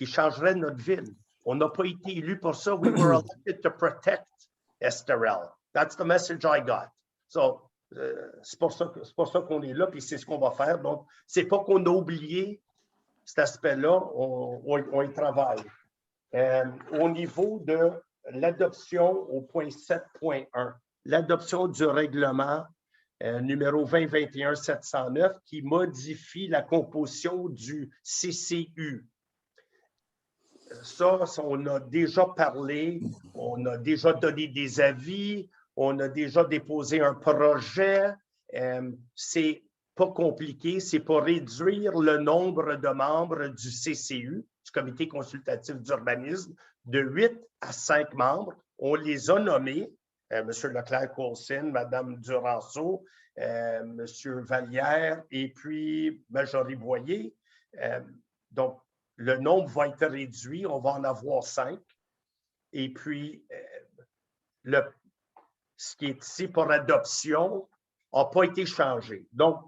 [SPEAKER 1] changeraient notre ville. On n'a pas été élus pour ça. We were elected to protect Esterel. That's the message I got. So, c'est pour ça qu'on est là, puis c'est ce qu'on va faire. Donc, c'est pas qu'on a oublié cet aspect-là, on y travaille. Au niveau de l'adoption au point 7.1, l'adoption du règlement numéro 2021-709 qui modifie la composition du CCU. Ça, on a déjà parlé, on a déjà donné des avis, on a déjà déposé un projet. C'est pas compliqué, c'est pour réduire le nombre de membres du CCU, du Comité consultatif d'urbanisme, de 8 à 5 membres. On les a nommés. M. Leclerc-Coulson, Mme Duranceau, M. Vallière et puis Majorie Boyer. Donc, le nombre va être réduit, on va en avoir 5. Et puis, ce qui est ici pour adoption n'a pas été changé. Donc,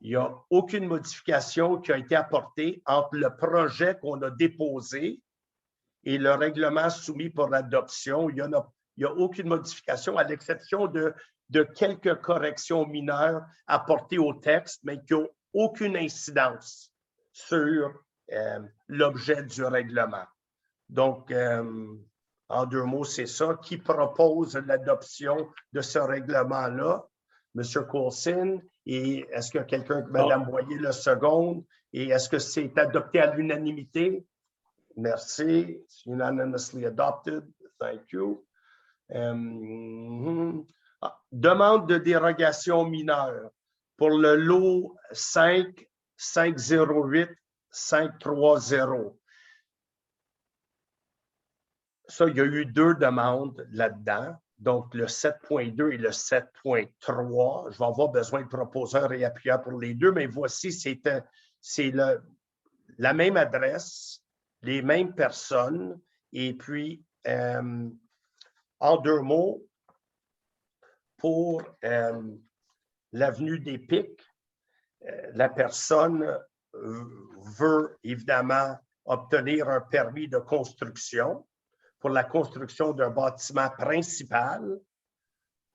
[SPEAKER 1] il n'y a aucune modification qui a été apportée entre le projet qu'on a déposé et le règlement soumis pour adoption. Il n'y a aucune modification, à l'exception de quelques corrections mineures apportées au texte, mais qui n'ont aucune incidence sur l'objet du règlement. Donc, en 2 mots, c'est ça. Qui propose l'adoption de ce règlement-là? M. Coulson, et est-ce que quelqu'un, Mme Boyer, le seconde, et est-ce que c'est adopté à l'unanimité? Merci. It's unanimously adopted. Thank you. Demande de dérogation mineure pour le lot 5, 508, 530. Ça, il y a eu 2 demandes là-dedans, donc le 7.2 et le 7.3. Je vais avoir besoin de proposer un réappuyant pour les 2, mais voici, c'est la même adresse, les mêmes personnes, et puis, en 2 mots, pour l'avenue des Pics, la personne veut évidemment obtenir un permis de construction pour la construction d'un bâtiment principal.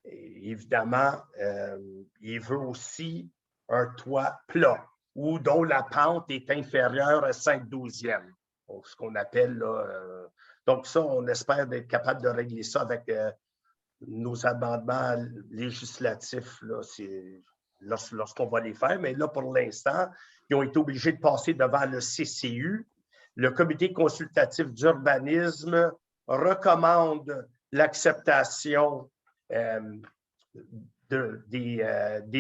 [SPEAKER 1] Et évidemment, il veut aussi un toit plat ou dont la pente est inférieure à 5/12e. Donc, ce qu'on appelle là, donc ça, on espère être capable de régler ça avec nos amendements législatifs là, lorsqu'on va les faire. Mais là, pour l'instant, ils ont été obligés de passer devant le CCU. Le Comité consultatif d'urbanisme recommande l'acceptation des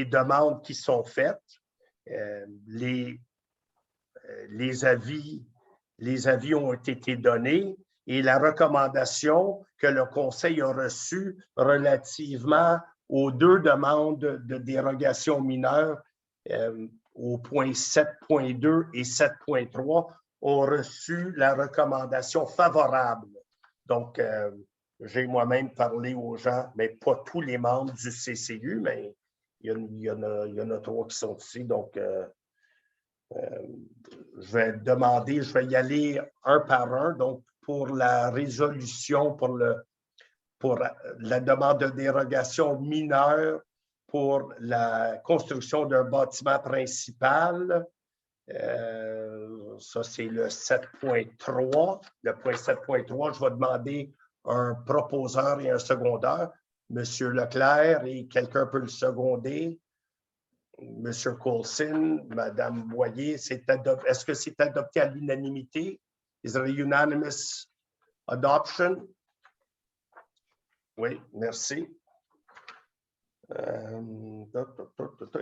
[SPEAKER 1] demandes qui sont faites. Les avis ont été donnés et la recommandation que le Conseil a reçue relativement aux 2 demandes de dérogation mineure au point 7.2 et 7.3 ont reçu la recommandation favorable. Donc, j'ai moi-même parlé aux gens, mais pas tous les membres du CCU, mais il y en a 3 qui sont ici. Donc, je vais y aller un par un. Donc, pour la résolution, pour pour la demande de dérogation mineure pour la construction d'un bâtiment principal. Ça, c'est le 7.3. Le point 7.3, je vais demander un proposeur et un secondeur. Monsieur Leclerc, et quelqu'un peut le seconder. Monsieur Coulson, Madame Boyer, est-ce que c'est adopté à l'unanimité? Is it a unanimous adoption? Oui, merci.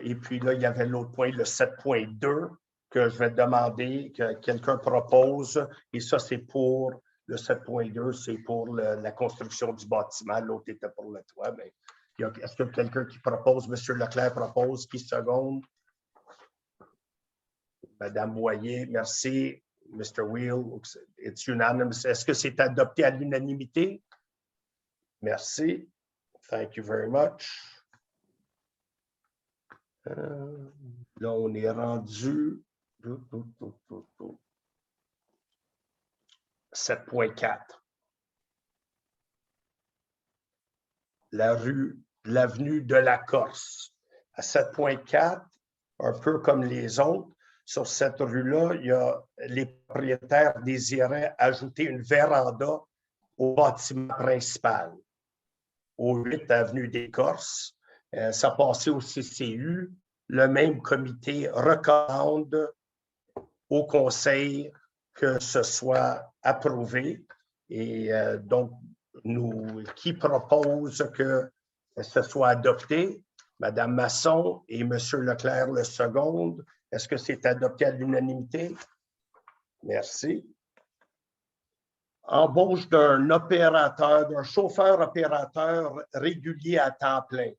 [SPEAKER 1] Et puis là, il y avait l'autre point, le 7.2, que je vais demander que quelqu'un propose. Et ça, c'est pour le 7.2, c'est pour la construction du bâtiment. L'autre était pour le toit. Mais est-ce que quelqu'un qui propose? Monsieur Leclerc propose. Qui seconde? Madame Boyer, merci. Mr. Wheel, it's unanimous. Est-ce que c'est adopté à l'unanimité? Merci. Thank you very much. Là, on est rendu 7.4. L'avenue de la Corse. À 7.4, un peu comme les autres, sur cette rue-là, les propriétaires désiraient ajouter une véranda au bâtiment principal, au 8 avenue des Corses. Ça passait au CCU. Le même comité recommande au conseil que ce soit approuvé. Et donc, qui propose que ce soit adopté? Madame Masson et Monsieur Leclerc le seconde. Est-ce que c'est adopté à l'unanimité? Merci. Embauche d'un opérateur, d'un chauffeur-opérateur régulier à temps plein.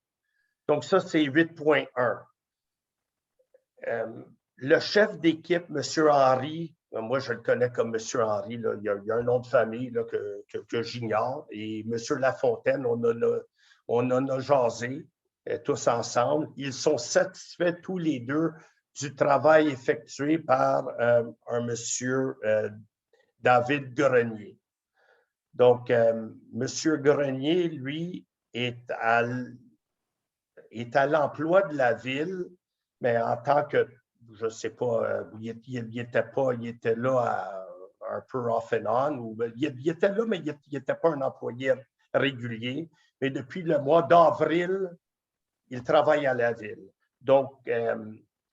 [SPEAKER 1] Donc, ça, c'est 8.1. Le chef d'équipe, M. Henry, moi, je le connais comme M. Henry, là, il y a un nom de famille là, que j'ignore. Et M. Lafontaine, on en a jasé tous ensemble. Ils sont satisfaits tous les deux du travail effectué par un M. David Grenier. Donc, M. Grenier, lui, est à l'emploi de la ville, mais en tant que, je ne sais pas, il était là un peu off and on, ou il était là, mais il n'était pas un employé régulier. Mais depuis le mois d'avril, il travaille à la ville. Donc,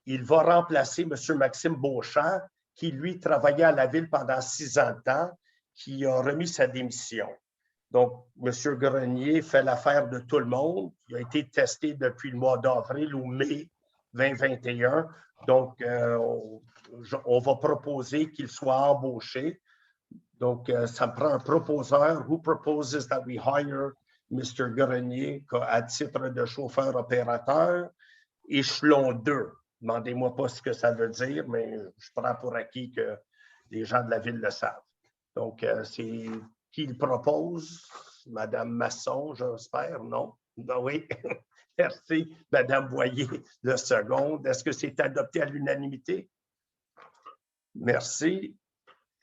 [SPEAKER 1] il va remplacer M. Maxime Beauchamp, qui, lui, travaillait à la ville pendant 6 ans de temps, qui a remis sa démission. Donc, M. Grenier fait l'affaire de tout le monde. Il a été testé depuis le mois d'avril ou mai 2021. Donc, on va proposer qu'il soit embauché. Donc, ça me prend un proposeur. Who proposes that we hire Mr. Grenier à titre de chauffeur-opérateur? Échelon 2. Demandez-moi pas ce que ça veut dire, mais je prends pour acquis que les gens de la ville le savent. Donc, c'est qui le propose? Madame Masson, j'espère, non? Non, oui. Merci. Madame Boyer, le second. Est-ce que c'est adopté à l'unanimité? Merci.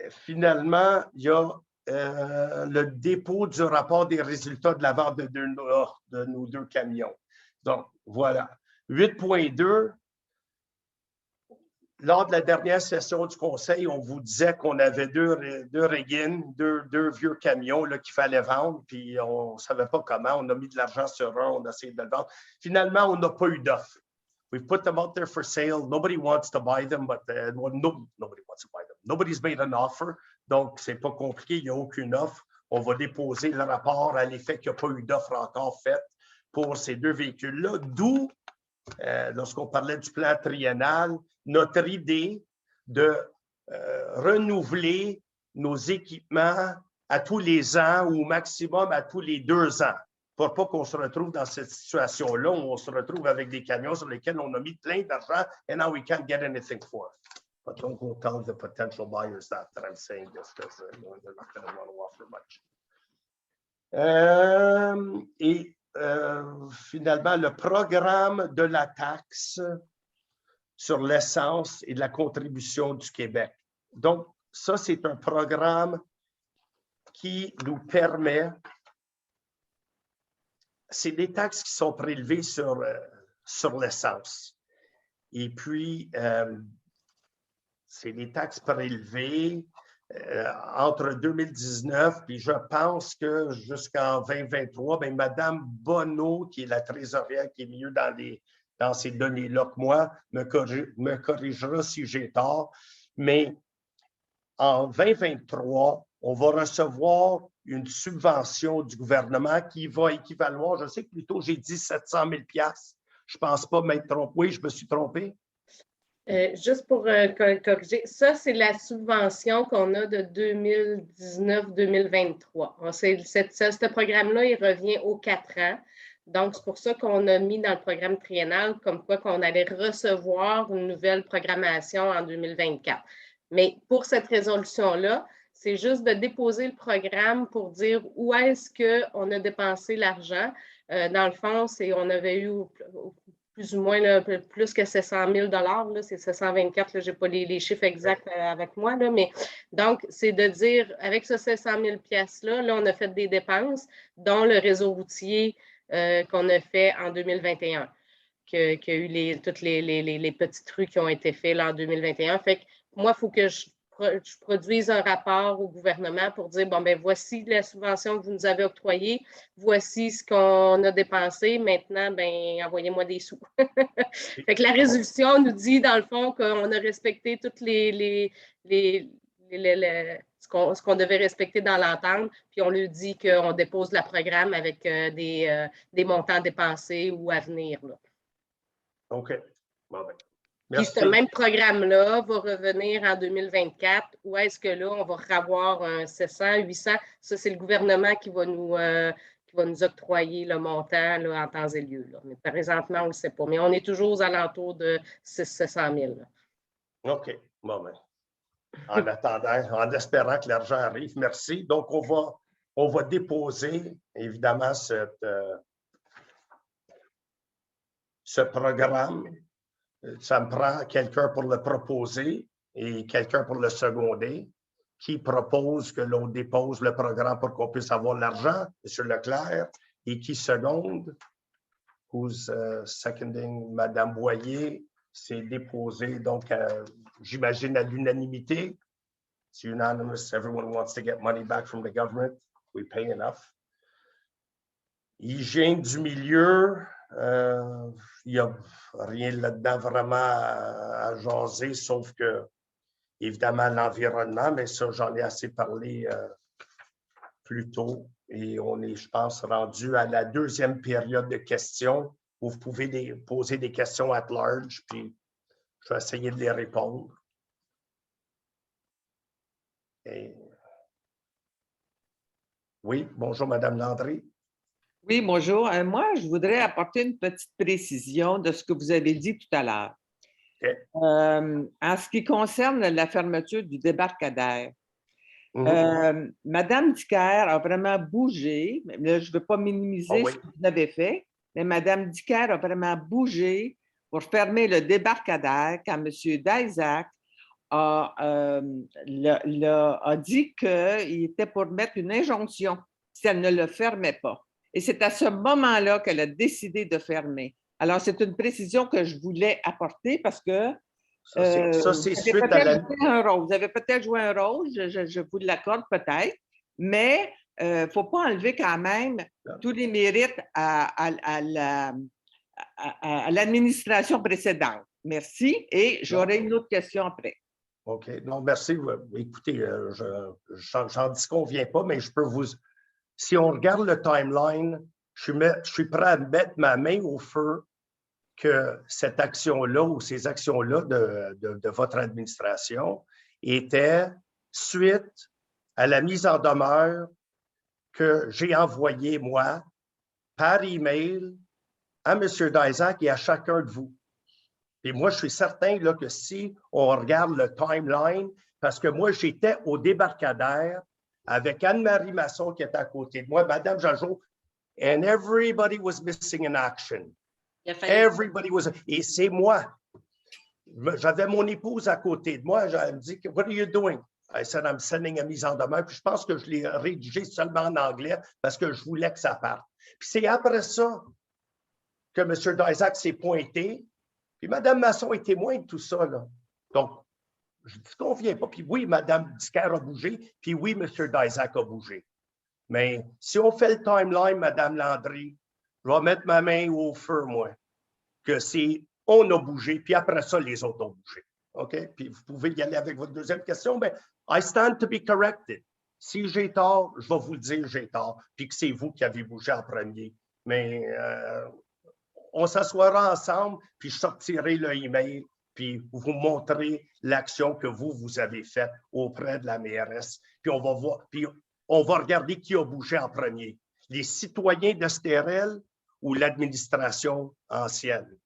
[SPEAKER 1] Finalement, il y a le dépôt du rapport des résultats de la vente de nos 2 camions. Donc, voilà. 8.2. Lors de la dernière session du conseil, on vous disait qu'on avait deux Reagan, deux vieux camions qu'il fallait vendre, puis on ne savait pas comment. On a mis de l'argent sur un, on a essayé de le vendre. Finalement, on n'a pas eu d'offre. We put them out there for sale. Nobody wants to buy them, but nobody wants to buy them. Nobody's made an offer. Donc, ce n'est pas compliqué, il n'y a aucune offre. On va déposer le rapport à l'effet qu'il n'y a pas eu d'offre encore faite pour ces 2 véhicules-là, d'où, lorsqu'on parlait du plan triennal, notre idée de renouveler nos équipements à tous les ans ou au maximum à tous les 2 ans, pour pas qu'on se retrouve dans cette situation-là où on se retrouve avec des camions sur lesquels on a mis plein d'argent and now we can't get anything for it. But don't go tell the potential buyers that I'm saying this because they're not going to want to offer much. Finalement, le programme de la taxe sur l'essence et de la contribution du Québec. Donc, ça, c'est un programme qui nous permet c'est des taxes qui sont prélevées sur l'essence. Et puis, c'est des taxes prélevées entre 2019, puis je pense que jusqu'en 2023, bien, Mme Bonneau, qui est la trésorière, qui est mieux dans ces données-là que moi, me corrigera si j'ai tort. Mais en 2023, on va recevoir une subvention du gouvernement qui va équivaloir, je sais que plutôt j'ai dit 700 000 $. Je ne pense pas m'être trompé. Oui, je me suis trompé.
[SPEAKER 5] Juste pour corriger, ça, c'est la subvention qu'on a de 2019-2023. Ce programme-là, il revient aux 4 ans. Donc, c'est pour ça qu'on a mis dans le programme triennal comme quoi qu'on allait recevoir une nouvelle programmation en 2024. Mais pour cette résolution-là, c'est juste de déposer le programme pour dire où est-ce qu'on a dépensé l'argent. Dans le fond, on avait eu plus ou moins là, plus que 700 000 $, c'est 724, je n'ai pas les chiffres exacts avec moi, là, mais donc, c'est de dire, avec ce 700 000 $-là, là, on a fait des dépenses, dont le réseau routier qu'on a fait en 2021, qu'il y a eu toutes les petites rues qui ont été faites là, en 2021. Fait que moi, il faut que je produise un rapport au gouvernement pour dire, bon, ben voici la subvention que vous nous avez octroyée, voici ce qu'on a dépensé, maintenant, ben envoyez-moi des sous. Fait que la résolution nous dit, dans le fond, qu'on a respecté toutes ce qu'on devait respecter dans l'entente, puis on lui dit qu'on dépose le programme avec des montants dépensés ou à venir. Là.
[SPEAKER 1] OK. Bon, ben.
[SPEAKER 5] Puis ce même programme-là va revenir en 2024, où est-ce que là, on va avoir un 700, 800. Ça, c'est le gouvernement qui va nous octroyer le montant là, en temps et lieu. Là. Mais présentement, on ne le sait pas. Mais on est toujours aux alentours de 700 000. Là.
[SPEAKER 1] OK. Bon, ben. En attendant, en espérant que l'argent arrive, merci. Donc, on va déposer, évidemment, ce programme. Ça me prend quelqu'un pour le proposer et quelqu'un pour le seconder. Qui propose que l'on dépose le programme pour qu'on puisse avoir l'argent, M. Leclerc, et qui seconde, who's seconding Mme Boyer, c'est déposé, donc j'imagine à l'unanimité. C'est unanimous, everyone wants to get money back from the government, we pay enough. Hygiène du milieu, il n'y a rien là-dedans vraiment à jaser, sauf que, évidemment, l'environnement, mais ça, j'en ai assez parlé plus tôt. Et on est, je pense, rendu à la deuxième période de questions où vous pouvez poser des questions at large, puis je vais essayer de les répondre. Et... Oui, bonjour, Mme Landry.
[SPEAKER 6] Oui, bonjour. Moi, je voudrais apporter une petite précision de ce que vous avez dit tout à l'heure.
[SPEAKER 1] Okay.
[SPEAKER 6] En ce qui concerne la fermeture du débarcadère, Mme Dicker a vraiment bougé. Là, je ne veux pas minimiser ce que vous avez fait, mais Mme Dicker a vraiment bougé pour fermer le débarcadère quand M. Daisac a dit qu'il était pour mettre une injonction si elle ne le fermait pas. Et c'est à ce moment-là qu'elle a décidé de fermer. Alors, c'est une précision que je voulais apporter parce que
[SPEAKER 1] ça, c'est suite à la...
[SPEAKER 6] Vous avez peut-être joué un rôle, je vous l'accorde peut-être, mais il ne faut pas enlever quand même tous les mérites à l'administration précédente. Merci. Et j'aurai une autre question après.
[SPEAKER 1] OK. Non, merci. Écoutez, j'en disconviens pas, mais je peux vous... Si on regarde le timeline, je suis prêt à mettre ma main au feu que cette action-là ou ces actions-là de votre administration étaient suite à la mise en demeure que j'ai envoyée, moi, par email à M. Daisac et à chacun de vous. Et moi, je suis certain là, que si on regarde le timeline, parce que moi, j'étais au débarcadère avec Anne-Marie Masson qui était à côté de moi, Mme Jajo, and everybody was missing in action. Everybody was... Et c'est moi. J'avais mon épouse à côté de moi. Elle me dit, what are you doing? I said, I'm sending a mise en demeure. Puis je pense que je l'ai rédigé seulement en anglais parce que je voulais que ça parte. Puis c'est après ça que M. Daisac s'est pointé, puis Mme Masson est témoin de tout ça, là. Donc, je ne disconviens pas. Puis oui, Mme Dicker a bougé, puis oui, M. Daisac a bougé. Mais si on fait le timeline, Mme Landry, je vais mettre ma main au feu, moi, que c'est on a bougé, puis après ça, les autres ont bougé. OK? Puis vous pouvez y aller avec votre deuxième question. Mais I stand to be corrected. Si j'ai tort, je vais vous le dire, j'ai tort, puis que c'est vous qui avez bougé en premier. Mais on s'assoira ensemble, puis je sortirai le email, puis vous montrer l'action que vous avez faite auprès de la mairesse. Puis on va voir, puis on va regarder qui a bougé en premier, les citoyens d'Estérel ou l'administration ancienne.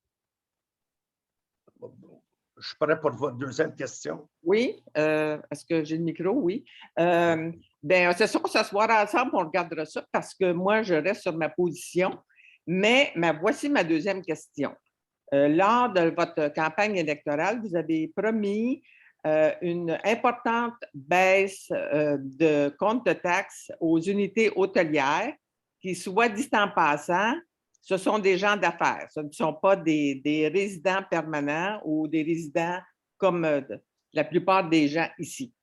[SPEAKER 1] Je suis prêt pour votre deuxième question.
[SPEAKER 6] Oui, est-ce que j'ai le micro? Oui. Bien, c'est sûr qu'on s'assoira ensemble, on regardera ça parce que moi, je reste sur ma position. Mais voici ma deuxième question. Lors de votre campagne électorale, vous avez promis une importante baisse de compte de taxes aux unités hôtelières qui, soit dit en passant, ce sont des gens d'affaires. Ce ne sont pas des résidents permanents ou des résidents comme la plupart des gens ici.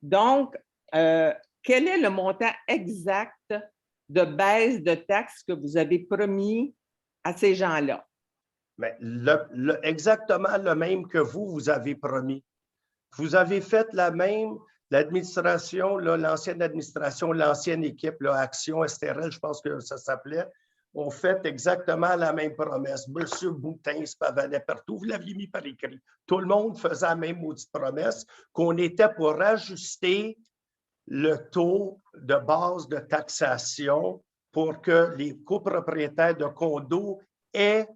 [SPEAKER 6] Donc, quel est le montant exact de baisse de taxes que vous avez promis à ces gens-là?
[SPEAKER 1] Mais exactement le même que vous avez promis. Vous avez fait la même, l'administration, l'ancienne administration, l'ancienne équipe, Action Estérel, je pense que ça s'appelait, ont fait exactement la même promesse. Monsieur Boutin se pavanait partout. Vous l'aviez mis par écrit. Tout le monde faisait la même maudite promesse qu'on était pour ajuster le taux de base de taxation pour que les copropriétaires de condos aient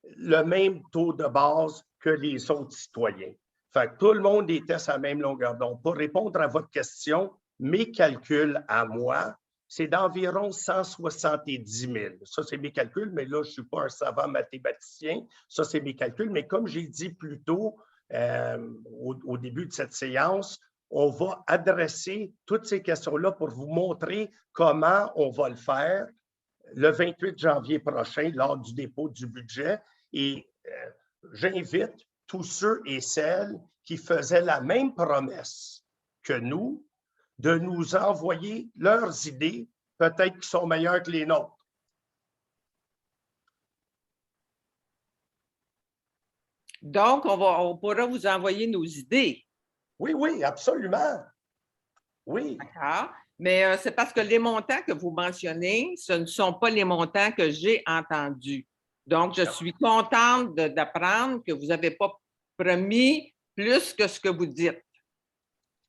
[SPEAKER 1] le même taux de base que les autres citoyens. Fait que tout le monde était sur la même longueur d'onde. Pour répondre à votre question, mes calculs à moi, c'est d'environ 170 000. Ça, c'est mes calculs, mais là, je ne suis pas un savant mathématicien. Ça, c'est mes calculs. Mais comme j'ai dit plus tôt, au début de cette séance, on va adresser toutes ces questions-là pour vous montrer comment on va le faire le 28 janvier prochain, lors du dépôt du budget. Et j'invite tous ceux et celles qui faisaient la même promesse que nous de nous envoyer leurs idées, peut-être qui sont meilleures que les nôtres.
[SPEAKER 6] Donc, on pourra vous envoyer nos idées.
[SPEAKER 1] Oui, oui, absolument. Oui.
[SPEAKER 6] D'accord. Mais c'est parce que les montants que vous mentionnez, ce ne sont pas les montants que j'ai entendus. Donc, je suis contente d'apprendre que vous n'avez pas promis plus que ce que vous dites.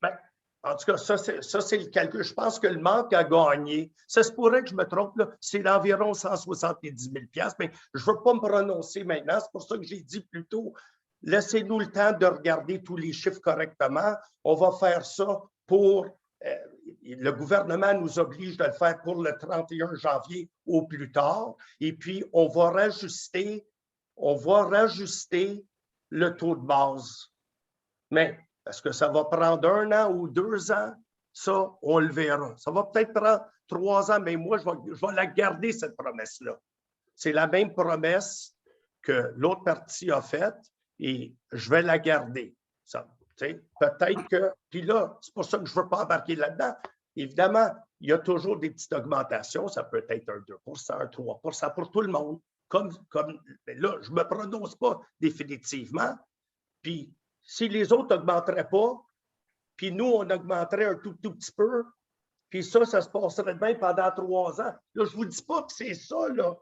[SPEAKER 1] Ben, en tout cas, ça, c'est le calcul. Je pense que le manque à gagner, ça se pourrait que je me trompe, c'est d'environ 170 000 $, mais je ne veux pas me prononcer maintenant. C'est pour ça que j'ai dit plus tôt, laissez-nous le temps de regarder tous les chiffres correctement. On va faire ça pour... le gouvernement nous oblige de le faire pour le 31 janvier au plus tard. Et puis, on va rajuster le taux de base. Mais est-ce que ça va prendre 1 an ou 2 ans? Ça, on le verra. Ça va peut-être prendre 3 ans, mais moi, je vais la garder, cette promesse-là. C'est la même promesse que l'autre partie a faite et je vais la garder. Peut-être que, puis là, c'est pour ça que je ne veux pas embarquer là-dedans. Évidemment, il y a toujours des petites augmentations. Ça peut être un 2 un 3 pour tout le monde. Comme là, je ne me prononce pas définitivement. Puis, si les autres n'augmenteraient pas, puis nous, on augmenterait un tout petit peu, puis ça se passerait bien pendant 3 ans. Là, je ne vous dis pas que c'est ça, là.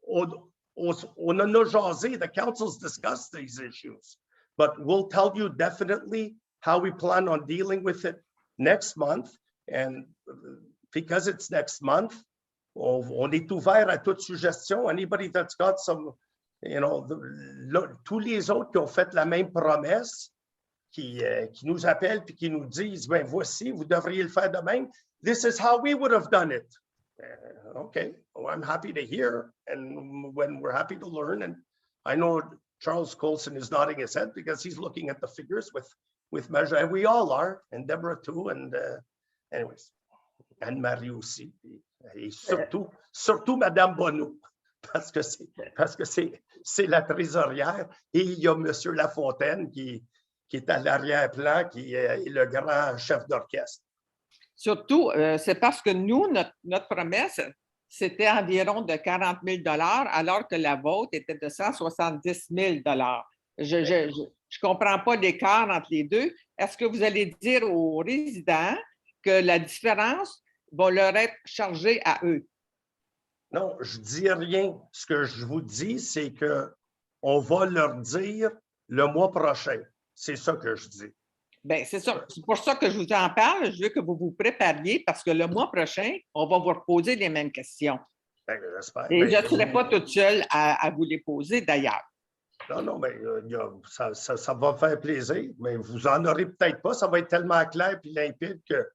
[SPEAKER 1] On en a jasé. The council's discussed these issues. But we'll tell you definitely how we plan on dealing with it next month. And because it's next month, on est ouvert à toute suggestion. Anybody that's got some, tous les autres qui ont fait la même promesse, qui nous appellent puis qui nous disent, ben voici, vous devriez le faire de même. This is how we would have done it. Okay, well, I'm happy to hear, and when we're happy to learn. And I know Charles Colson is nodding his head because he's looking at the figures with measure, and we all are, and Deborah too, and anyways, and Marie aussi. Et surtout Mme Bonneau, parce que c'est la trésorière. Et il y a M. Lafontaine qui est à l'arrière-plan, qui est le grand chef d'orchestre.
[SPEAKER 6] Surtout, c'est parce que nous, notre promesse, c'était environ de 40 000 alors que la vôtre était de 170 000 Je ne comprends pas l'écart entre les deux. Est-ce que vous allez dire aux résidents que la différence va leur être chargée à eux?
[SPEAKER 1] Non, je ne dis rien. Ce que je vous dis, c'est qu'on va leur dire le mois prochain. C'est ça que je dis.
[SPEAKER 6] Bien, c'est ça. C'est pour ça que je vous en parle. Je veux que vous vous prépariez parce que le mois prochain, on va vous reposer les mêmes questions.
[SPEAKER 1] Bien, j'espère.
[SPEAKER 6] Et je ne serai pas toute seule à vous les poser d'ailleurs.
[SPEAKER 1] Non, mais ça va faire plaisir, mais vous n'en aurez peut-être pas. Ça va être tellement clair et limpide que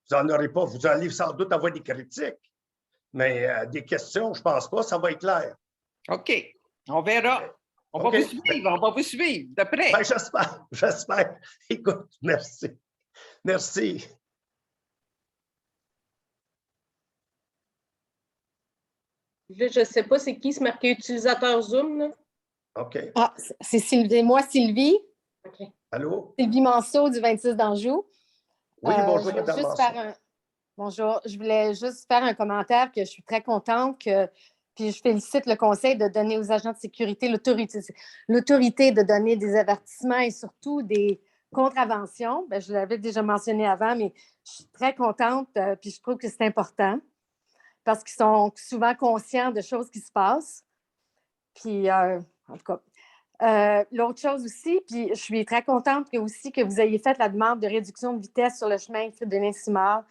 [SPEAKER 1] vous n'en aurez pas. Vous allez sans doute avoir des critiques, mais des questions, je ne pense pas. Ça va être clair.
[SPEAKER 6] OK. On verra. On va vous suivre de près.
[SPEAKER 1] Ben, j'espère. Écoute, merci. Merci.
[SPEAKER 5] Je ne sais pas c'est qui se marquait utilisateur Zoom, là.
[SPEAKER 1] OK.
[SPEAKER 7] Ah, c'est moi, Sylvie.
[SPEAKER 5] OK.
[SPEAKER 1] Allô?
[SPEAKER 7] Sylvie Manceau du 26 d'Anjou.
[SPEAKER 1] Oui, bonjour,
[SPEAKER 7] je voulais
[SPEAKER 1] Mme
[SPEAKER 7] juste
[SPEAKER 1] Manceau.
[SPEAKER 7] Bonjour. Je voulais juste faire un commentaire que je suis très contente puis je félicite le Conseil de donner aux agents de sécurité l'autorité de donner des avertissements et surtout des contraventions. Bien, je l'avais déjà mentionné avant, mais je suis très contente puis je trouve que c'est important parce qu'ils sont souvent conscients de choses qui se passent. Puis, en tout cas, l'autre chose aussi, puis je suis très contente que vous ayez fait la demande de réduction de vitesse sur le chemin Frédéric-Simard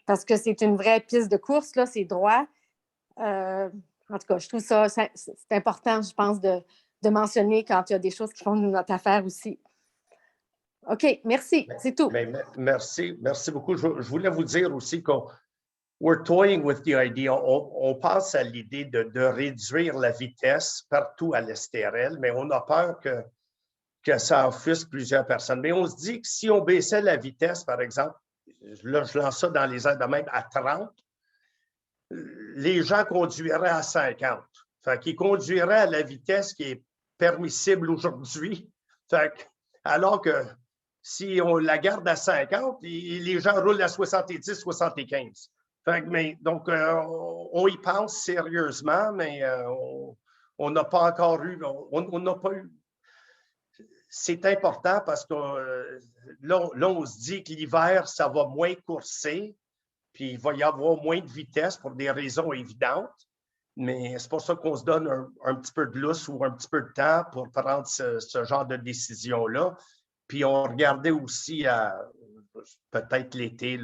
[SPEAKER 7] parce que c'est une vraie piste de course, là, c'est droit. En tout cas, je trouve ça, c'est important, je pense, de mentionner quand il y a des choses qui font notre affaire aussi. OK, merci, c'est tout.
[SPEAKER 1] Merci beaucoup. Je voulais vous dire aussi qu'on we're toying with the idea. On pense à l'idée de réduire la vitesse partout à l'STRL, mais on a peur que ça offusque plusieurs personnes. Mais on se dit que si on baissait la vitesse, par exemple, là, je lance ça dans les airs de même à 30, les gens conduiraient à 50. Fait qu'ils conduiraient à la vitesse qui est permissible aujourd'hui. Alors que si on la garde à 50, les gens roulent à 70, 75. Donc, on y pense sérieusement, mais on n'a pas encore eu, on n'a pas eu. C'est important parce que là, on se dit que l'hiver, ça va moins courser, puis il va y avoir moins de vitesse pour des raisons évidentes, mais c'est pour ça qu'on se donne un petit peu de lousse ou un petit peu de temps pour prendre ce genre de décision-là. Puis on regardait aussi peut-être l'été,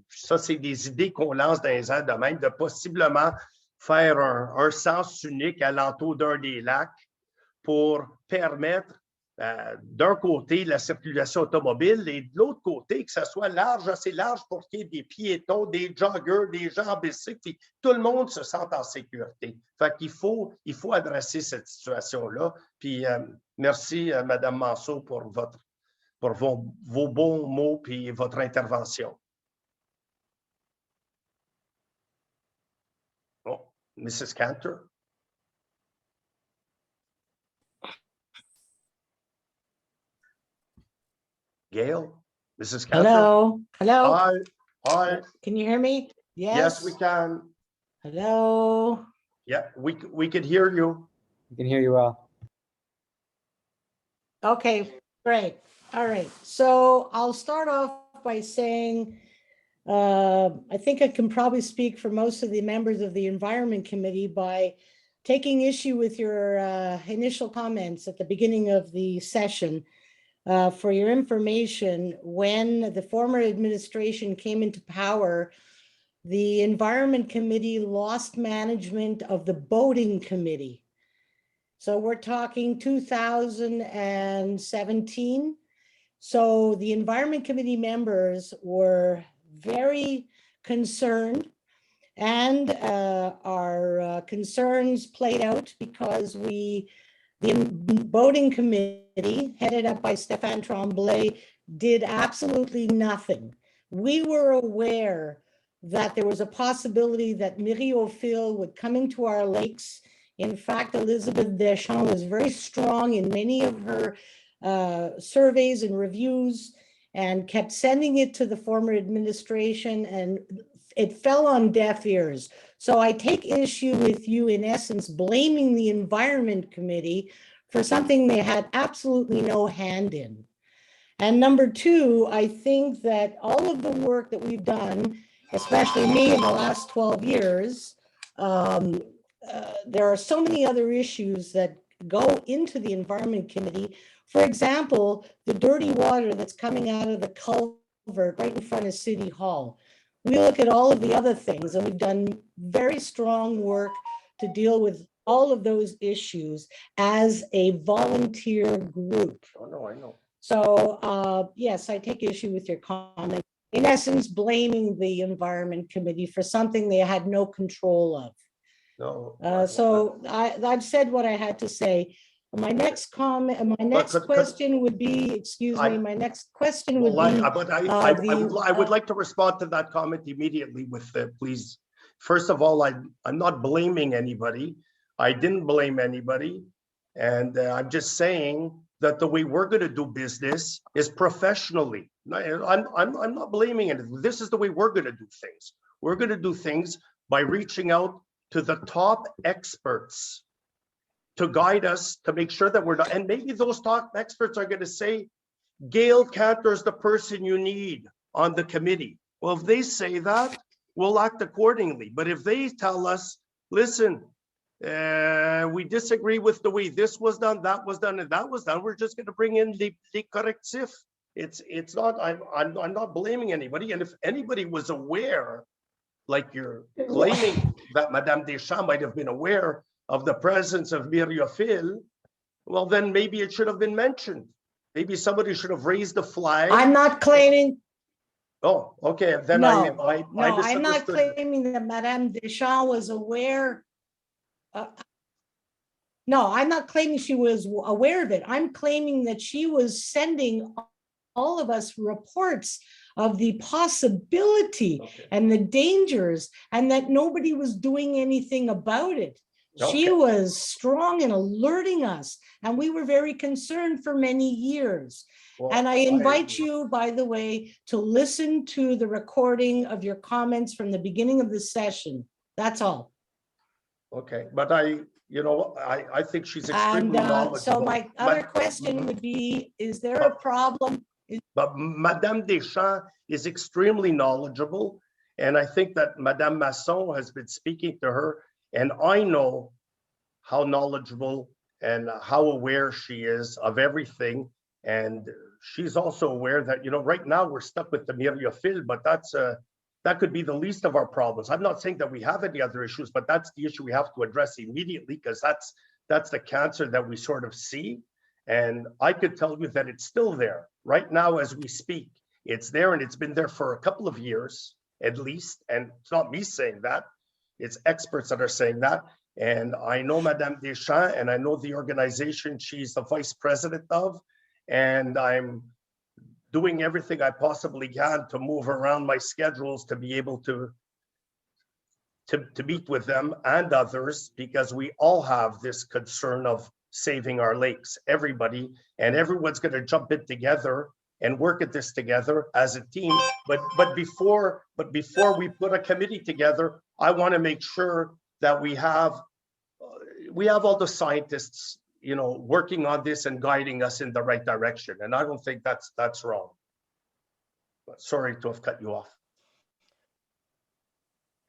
[SPEAKER 1] ça, c'est des idées qu'on lance dans les airs de même, de possiblement faire un sens unique à l'entour d'un des lacs pour permettre d'un côté la circulation automobile et de l'autre côté que ça soit large, assez large pour qu'il y ait des piétons, des joggers, des gens en bicycle, puis tout le monde se sente en sécurité. Fait qu'il faut adresser cette situation-là. Puis merci, Mme Manceau, pour vos bons mots puis votre intervention. Oh, Mrs. Cantor. Gail, Mrs. Cantor.
[SPEAKER 8] Hello.
[SPEAKER 1] Hi.
[SPEAKER 8] Can you hear me?
[SPEAKER 1] Yes, we can.
[SPEAKER 8] Hello.
[SPEAKER 1] Yeah, we could hear you.
[SPEAKER 4] We can hear you well.
[SPEAKER 8] Okay, great. All right. So I'll start off by saying, I think I can probably speak for most of the members of the Environment Committee by taking issue with your initial comments at the beginning of the session. For your information, when the former administration came into power, the Environment Committee lost management of the Boating Committee. So we're talking 2017. So the Environment Committee members were very concerned, and our concerns played out because the Boating Committee, headed up by Stéphane Tremblay, did absolutely nothing. We were aware that there was a possibility that myriaphyle would come into our lakes. In fact, Elizabeth Deschamps was very strong in many of her surveys and reviews and kept sending it to the former administration, and it fell on deaf ears. So I take issue with you, in essence, blaming the Environment Committee for something they had absolutely no hand in. And number two, I think that all of the work that we've done, especially me in the last 12 years, there are so many other issues that go into the Environment Committee. For example, the dirty water that's coming out of the culvert right in front of City Hall. We look at all of the other things, and we've done very strong work to deal with all of those issues as a volunteer group.
[SPEAKER 1] Oh, no, I know.
[SPEAKER 8] So yes, I take issue with your comment. In essence, blaming the Environment Committee for something they had no control of.
[SPEAKER 1] No.
[SPEAKER 8] So I've said what I had to say. My next comment, my next question would be, excuse me, my next question would be.
[SPEAKER 1] But I would like to respond to that comment immediately with, please. First of all, I'm not blaming anybody. I didn't blame anybody. And I'm just saying that the way we're going to do business is professionally. I'm not blaming anything. This is the way we're going to do things. We're going to do things by reaching out to the top experts to guide us, to make sure that we're not, and maybe those top experts are going to say, Gail Cantor is the person you need on the committee. Well, if they say that, we'll act accordingly. But if they tell us, listen, we disagree with the way this was done, that was done, and that was done, we're just going to bring in the correctif. It's not, I'm not blaming anybody. And if anybody was aware, like you're claiming that Madame Deschamps might have been aware of the presence of myriaphyle, well, then maybe it should have been mentioned. Maybe somebody should have raised the flag.
[SPEAKER 8] I'm not claiming.
[SPEAKER 1] Oh, okay. Then
[SPEAKER 8] no,
[SPEAKER 1] I
[SPEAKER 8] I'm not claiming that Madame Deschamps was aware. No, I'm not claiming she was aware of it. I'm claiming that she was sending all of us reports of the possibility and the dangers, and that nobody was doing anything about it. She was strong in alerting us, and we were very concerned for many years. Well, and I invite you, by the way, to listen to the recording of your comments from the beginning of the session. That's all.
[SPEAKER 1] Okay, but I think she's extremely knowledgeable.
[SPEAKER 8] So my other question would be, is there a problem?
[SPEAKER 1] But Madame Deschamps is extremely knowledgeable. And I think that Madame Masson has been speaking to her, and I know how knowledgeable and how aware she is of everything. And she's also aware that, right now we're stuck with the myriaphyle, but that could be the least of our problems. I'm not saying that we have any other issues, but that's the issue we have to address immediately, because that's the cancer that we sort of see. And I could tell you that it's still there right now as we speak. It's there, and it's been there for a couple of years at least. And it's not me saying that, it's experts that are saying that. And I know Madame Deschamps, and I know the organization she's the vice president of, and I'm doing everything I possibly can to move around my schedules to be able to meet with them and others, because we all have this concern of saving our lakes, everybody, and everyone's going to jump in together and work at this together as a team. But before we put a committee together, I want to make sure that we have all the scientists, working on this and guiding us in the right direction. And I don't think that's wrong. But sorry to have cut you off.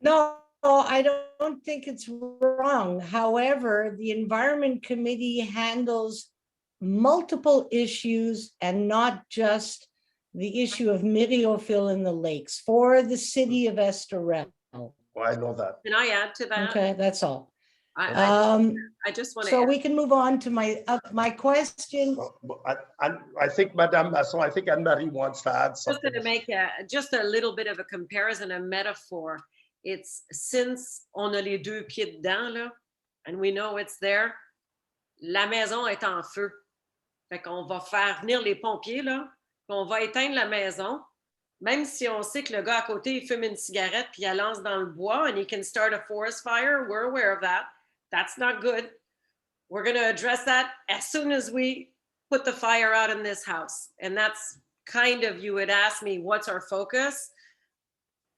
[SPEAKER 8] No, I don't think it's wrong. However, the Environment Committee handles multiple issues and not just the issue of myriaphyle in the lakes for the city of Estoril.
[SPEAKER 1] Well, I know that.
[SPEAKER 2] Can I add to that?
[SPEAKER 8] Okay, that's all.
[SPEAKER 2] I just want to.
[SPEAKER 8] So we can move on to my question.
[SPEAKER 1] I think Madame Masson, I think Anne-Marie wants to add something.
[SPEAKER 2] Just going to make just a little bit of a comparison, a metaphor. It's since on a les deux pieds dedans, là, and we know it's there, la maison est en feu. Fait qu'on va faire venir les pompiers, là, puis on va éteindre la maison, même si on sait que le gars à côté, il fume une cigarette puis il la lance dans le bois and he can start a forest fire, we're aware of that. That's not good. We're going to address that as soon as we put the fire out in this house. And that's kind of, you would ask me, what's our focus?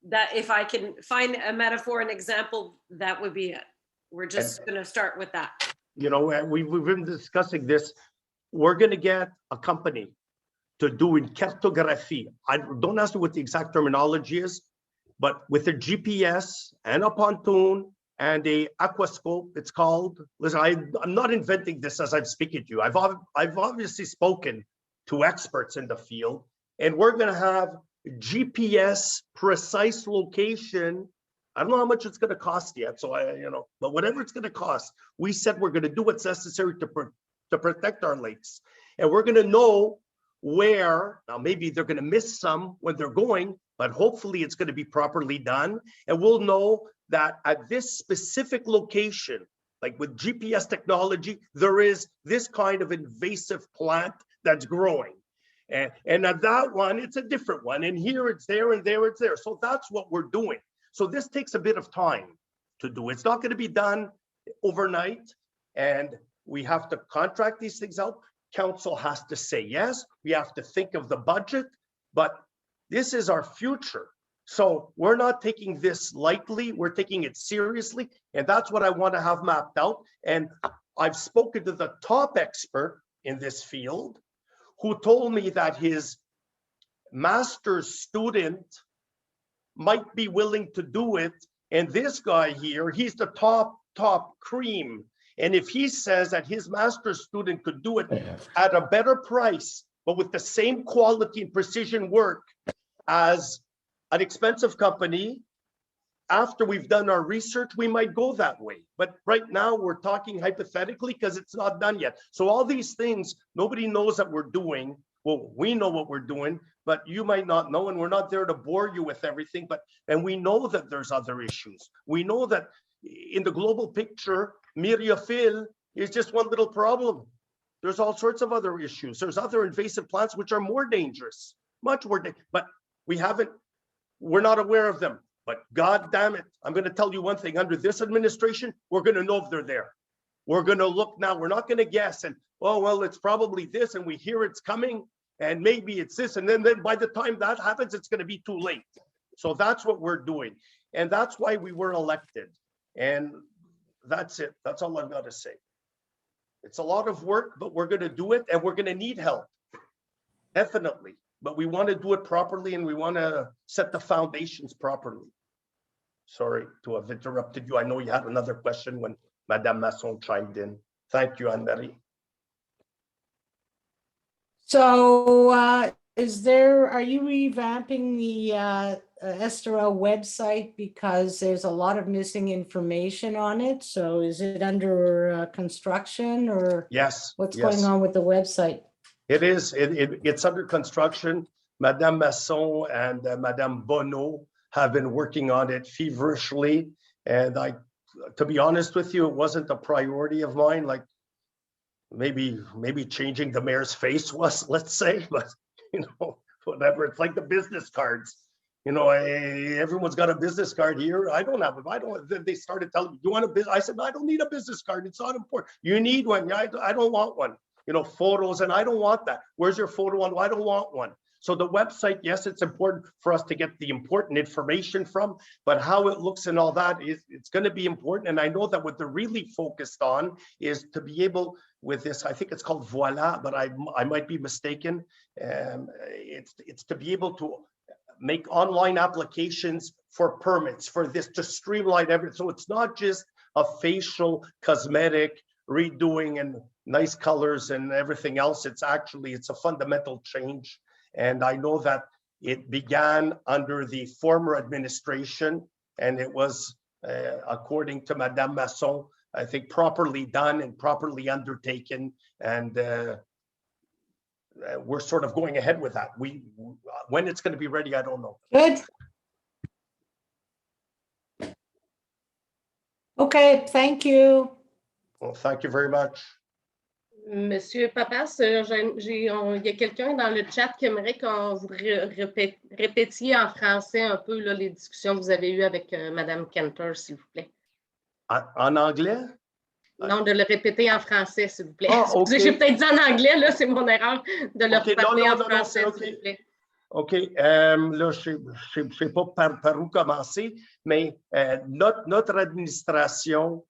[SPEAKER 2] That if I can find a metaphor, an example, that would be it. We're just going to start with that.
[SPEAKER 1] You know, we've been discussing this. We're going to get a company to do in cartography. I don't ask you what the exact terminology is, but with a GPS and a pontoon and a aquascope, it's called. Listen, I'm not inventing this as I'm speaking to you. I've obviously spoken to experts in the field, and we're going to have GPS precise location. I don't know how much it's going to cost yet, so but whatever it's going to cost, we said we're going to do what's necessary to protect our lakes, and we're going to know where. Now maybe they're going to miss some when they're going, but hopefully it's going to be properly done, and we'll know that at this specific location, like with GPS technology, there is this kind of invasive plant that's growing. And at that one, it's a different one. And here it's there, and there it's there. So that's what we're doing. So this takes a bit of time to do. It's not going to be done overnight. And we have to contract these things out. Council has to say yes. We have to think of the budget. But this is our future. So we're not taking this lightly. We're taking it seriously. And that's what I want to have mapped out. And I've spoken to the top expert in this field, who told me that his master's student might be willing to do it. And this guy here, he's the top cream. And if he says that his master's student could do it at a better price, but with the same quality and precision work as an expensive company, after we've done our research, we might go that way. But right now we're talking hypothetically because it's not done yet. So all these things, nobody knows that we're doing. Well, we know what we're doing, but you might not know, and we're not there to bore you with everything. And we know that there's other issues. We know that in the global picture, Myriaphil is just one little problem. There's all sorts of other issues. There's other invasive plants which are more dangerous, much more dangerous, but we're not aware of them. But God damn it, I'm going to tell you one thing. Under this administration, we're going to know if they're there. We're going to look now. We're not going to guess and, oh, well, it's probably this, and we hear it's coming, and maybe it's this. And then by the time that happens, it's going to be too late. So that's what we're doing. And that's why we were elected. And that's it. That's all I've got to say. It's a lot of work, but we're going to do it, and we're going to need help. Definitely. But we want to do it properly, and we want to set the foundations properly. Sorry to have interrupted you. I know you had another question when Madame Masson chimed in. Thank you, Anne-Marie.
[SPEAKER 8] So are you revamping the Estoril website because there's a lot of missing information on it? So is it under construction, or
[SPEAKER 1] yes,
[SPEAKER 8] what's going on with the website?
[SPEAKER 1] It is. It's under construction. Madame Masson and Madame Bonneau have been working on it feverishly. And to be honest with you, it wasn't a priority of mine. Like maybe changing the mayor's face was, let's say, but whatever. It's like the business cards. Everyone's got a business card here. I don't have it. They started telling me, "You want a business?" I said, "No, I don't need a business card. It's not important. You need one." Yeah, I don't want one. Photos, and I don't want that. Where's your photo on? I don't want one. So the website, yes, it's important for us to get the important information from, but how it looks and all that it's going to be important. And I know that what they're really focused on is to be able with this, I think it's called Voila, but I might be mistaken. It's to be able to make online applications for permits for this, to streamline everything. So it's not just a facial cosmetic redoing and nice colors and everything else. It's a fundamental change. And I know that it began under the former administration, and it was, according to Madame Masson, I think properly done and properly undertaken. And we're sort of going ahead with that. When it's going to be ready, I don't know.
[SPEAKER 8] Good. Okay, thank you.
[SPEAKER 1] Well, thank you very much.
[SPEAKER 5] Monsieur Papas, il y a quelqu'un dans le chat qui aimerait qu'on vous répétiez en français un peu là, les discussions que vous avez eues avec Mme Cantor, s'il vous plaît.
[SPEAKER 1] En anglais?
[SPEAKER 5] Non, de le répéter en français, s'il vous plaît.
[SPEAKER 1] Ah, OK.
[SPEAKER 5] J'ai peut-être dit en anglais, là, c'est mon erreur de le reparler en français,
[SPEAKER 1] non,
[SPEAKER 5] s'il vous plaît.
[SPEAKER 1] OK. Là, je ne sais pas par où commencer, mais notre administration,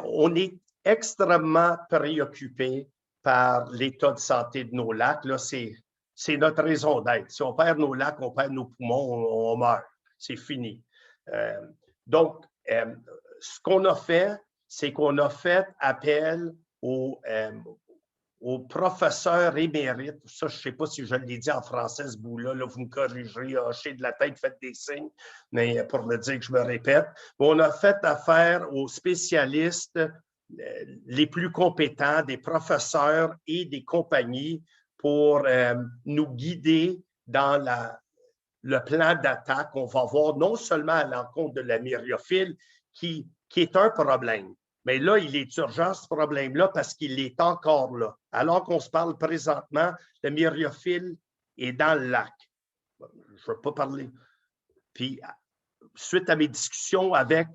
[SPEAKER 1] on est extrêmement préoccupé par l'état de santé de nos lacs. Là, c'est notre raison d'être. Si on perd nos lacs, on perd nos poumons, on meurt. C'est fini. Donc, ce qu'on a fait, c'est qu'on a fait appel aux professeurs émérites. Ça, je ne sais pas si je l'ai dit en français, ce bout-là. Là, vous me corrigerez, hochez de la tête, faites des signes, mais pour me dire que je me répète. On a fait affaire aux spécialistes les plus compétents, des professeurs et des compagnies pour nous guider dans le plan d'attaque. On va voir non seulement à l'encontre de la myriophylle, qui est un problème, mais là, il est urgent ce problème-là parce qu'il est encore là. Alors qu'on se parle présentement, le myriophylle est dans le lac. Je ne veux pas parler. Puis, suite à mes discussions avec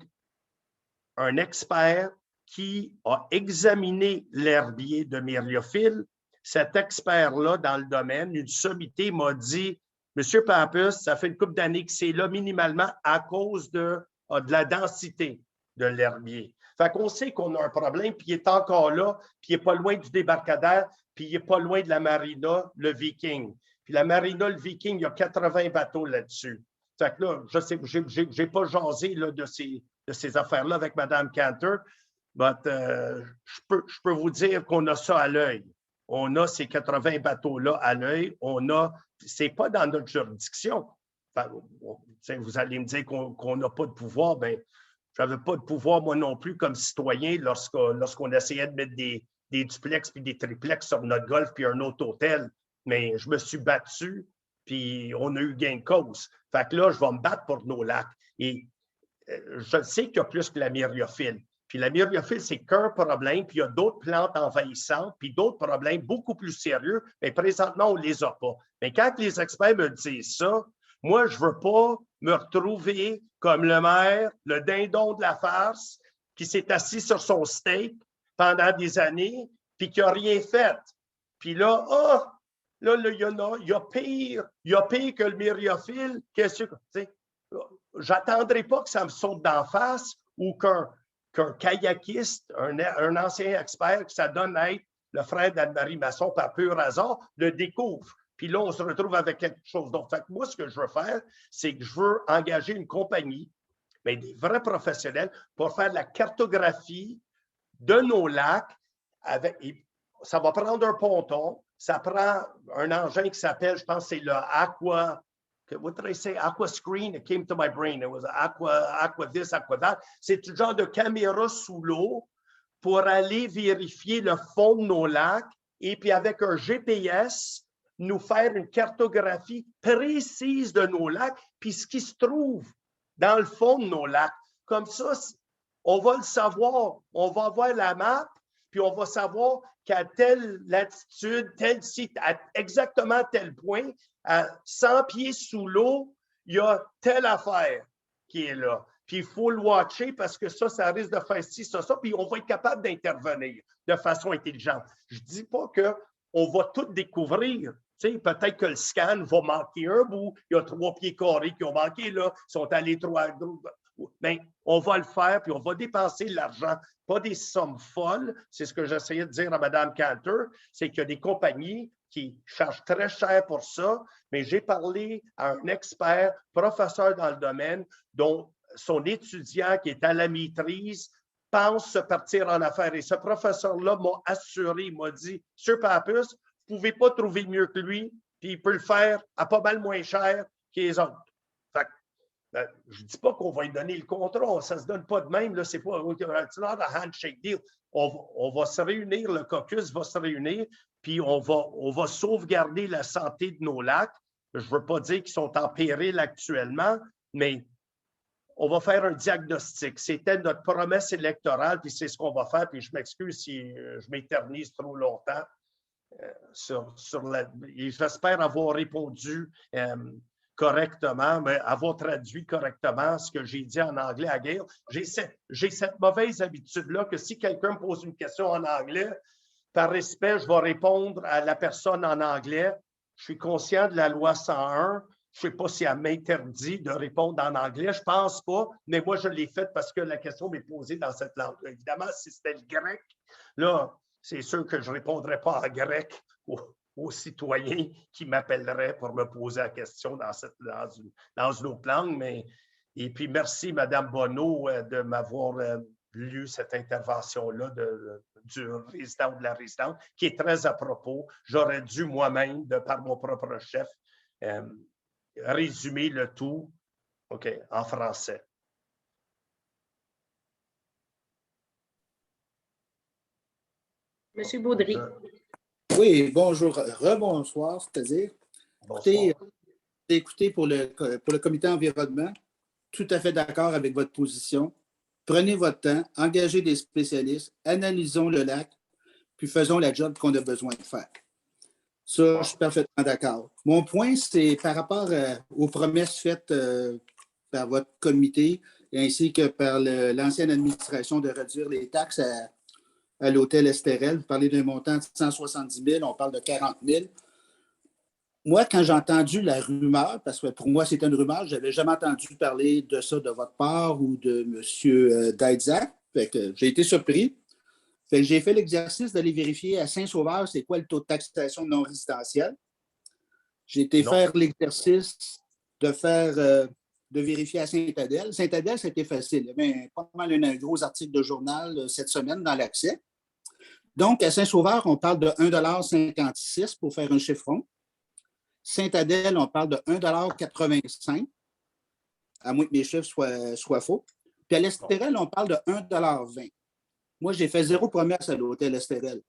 [SPEAKER 1] un expert qui a examiné l'herbier de myriophylle, cet expert-là dans le domaine, une sommité, m'a dit « Monsieur Papus, ça fait une couple d'années que c'est là minimalement à cause de la densité de l'herbier. » Fait qu'on sait qu'on a un problème, puis il est encore là, puis il n'est pas loin du débarcadère, puis il n'est pas loin de la marina, le Viking. Puis la marina, le Viking, il y a 80 bateaux là-dessus. Fait que là, je sais, j'ai pas jasé là, de ces affaires-là avec Mme Cantor, mais je peux vous dire qu'on a ça à l'œil. On a ces 80 bateaux-là à l'œil. C'est pas dans notre juridiction. Enfin, vous allez me dire qu'on n'a pas de pouvoir, bien, je n'avais pas de pouvoir, moi non plus, comme citoyen, lorsqu'on essayait de mettre des duplex puis des triplex sur notre golf puis un autre hôtel. Mais je me suis battu, puis on a eu gain de cause. Fait que là, je vais me battre pour nos lacs. Et je sais qu'il y a plus que la myriophylle. Puis la myriophylle, c'est qu'un problème, puis il y a d'autres plantes envahissantes, puis d'autres problèmes beaucoup plus sérieux, mais présentement, on ne les a pas. Mais quand les experts me disent ça, moi, je ne veux pas me retrouver comme le maire, le dindon de la farce, qui s'est assis sur son steak pendant des années, puis qui n'a rien fait. Puis là, il y a pire que le myriophylle. Qu'est-ce que j'attendrai pas que ça me saute d'en face ou qu'un kayakiste, un ancien expert, que ça donne à être le frère d'Anne-Marie Masson par pur hasard, le découvre. Puis là, on se retrouve avec quelque chose d'autre. Fait que moi, ce que je veux faire, c'est que je veux engager une compagnie, mais des vrais professionnels, pour faire de la cartographie de nos lacs. Ça va prendre un ponton, ça prend un engin qui s'appelle, je pense, c'est le Aqua. What did I say? Aqua Screen. It came to my brain. It was Aqua this, Aqua that. C'est tout genre de caméra sous l'eau pour aller vérifier le fond de nos lacs et puis avec un GPS, nous faire une cartographie précise de nos lacs puis ce qui se trouve dans le fond de nos lacs. Comme ça, on va le savoir. On va avoir la map puis on va savoir qu'à telle latitude, tel site, à exactement tel point, à 100 pieds sous l'eau, il y a telle affaire qui est là. Puis il faut le watcher parce que ça risque de faire ci, ça, puis on va être capable d'intervenir de façon intelligente. Je ne dis pas qu'on va tout découvrir. Peut-être que le scan va manquer un bout. Il y a 3 pieds carrés qui ont manqué là, ils sont allés 3 groupes. Bien, on va le faire, puis on va dépenser l'argent, pas des sommes folles. C'est ce que j'essayais de dire à Mme Cantor, c'est qu'il y a des compagnies qui chargent très cher pour ça, mais j'ai parlé à un expert, professeur dans le domaine, dont son étudiant qui est à la maîtrise pense se partir en affaires. Et ce professeur-là m'a assuré, il m'a dit, « Monsieur Papus, vous ne pouvez pas trouver mieux que lui, puis il peut le faire à pas mal moins cher que les autres. » Je ne dis pas qu'on va lui donner le contrat, ça ne se donne pas de même, c'est pas un handshake deal. On va se réunir, le caucus va se réunir, puis on va sauvegarder la santé de nos lacs. Je ne veux pas dire qu'ils sont en péril actuellement, mais on va faire un diagnostic. C'était notre promesse électorale, puis c'est ce qu'on va faire. Puis je m'excuse si je m'éternise trop longtemps et j'espère avoir répondu correctement, mais avoir traduit correctement ce que j'ai dit en anglais à Gail. J'ai cette mauvaise habitude-là que si quelqu'un me pose une question en anglais, par respect, je vais répondre à la personne en anglais. Je suis conscient de la loi 101. Je ne sais pas si elle m'interdit de répondre en anglais. Je ne pense pas, mais moi, je l'ai fait parce que la question m'est posée dans cette langue. Évidemment, si c'était le grec, là, c'est sûr que je ne répondrais pas en grec aux citoyens qui m'appelleraient pour me poser la question dans une autre langue. Et puis, merci, Mme Bonneau, de m'avoir lu cette intervention-là du résident ou de la résidente, qui est très à propos. J'aurais dû moi-même, de par mon propre chef, résumer le tout en français.
[SPEAKER 5] Monsieur Baudry.
[SPEAKER 9] Oui, bonjour, rebonsoir, c'est-à-dire. Écoutez, pour le comité environnement, tout à fait d'accord avec votre position. Prenez votre temps, engagez des spécialistes, analysons le lac, puis faisons la job qu'on a besoin de faire. Ça, je suis parfaitement d'accord. Mon point, c'est par rapport aux promesses faites par votre comité ainsi que par l'ancienne administration de réduire les taxes à l'hôtel Estérel. Vous parlez d'un montant de 170 000, on parle de 40 000. Moi, quand j'ai entendu la rumeur, parce que pour moi, c'était une rumeur, je n'avais jamais entendu parler de ça de votre part ou de M. Daïdzac. J'ai été surpris. J'ai fait l'exercice d'aller vérifier à Saint-Sauveur c'est quoi le taux de taxation non résidentielle. J'ai été faire l'exercice de vérifier à Saint-Adèle. Saint-Adèle, c'était facile. Il y avait pas mal un gros article de journal cette semaine dans l'accès. Donc, à Saint-Sauveur, on parle de 1,56 $ pour faire un chiffron. Saint-Adèle, on parle de 1,85 $, à moins que mes chiffres soient faux. Puis à l'Estérel, on parle de 1,20 $. Moi, j'ai fait 0 promesse à l'hôtel Estérel.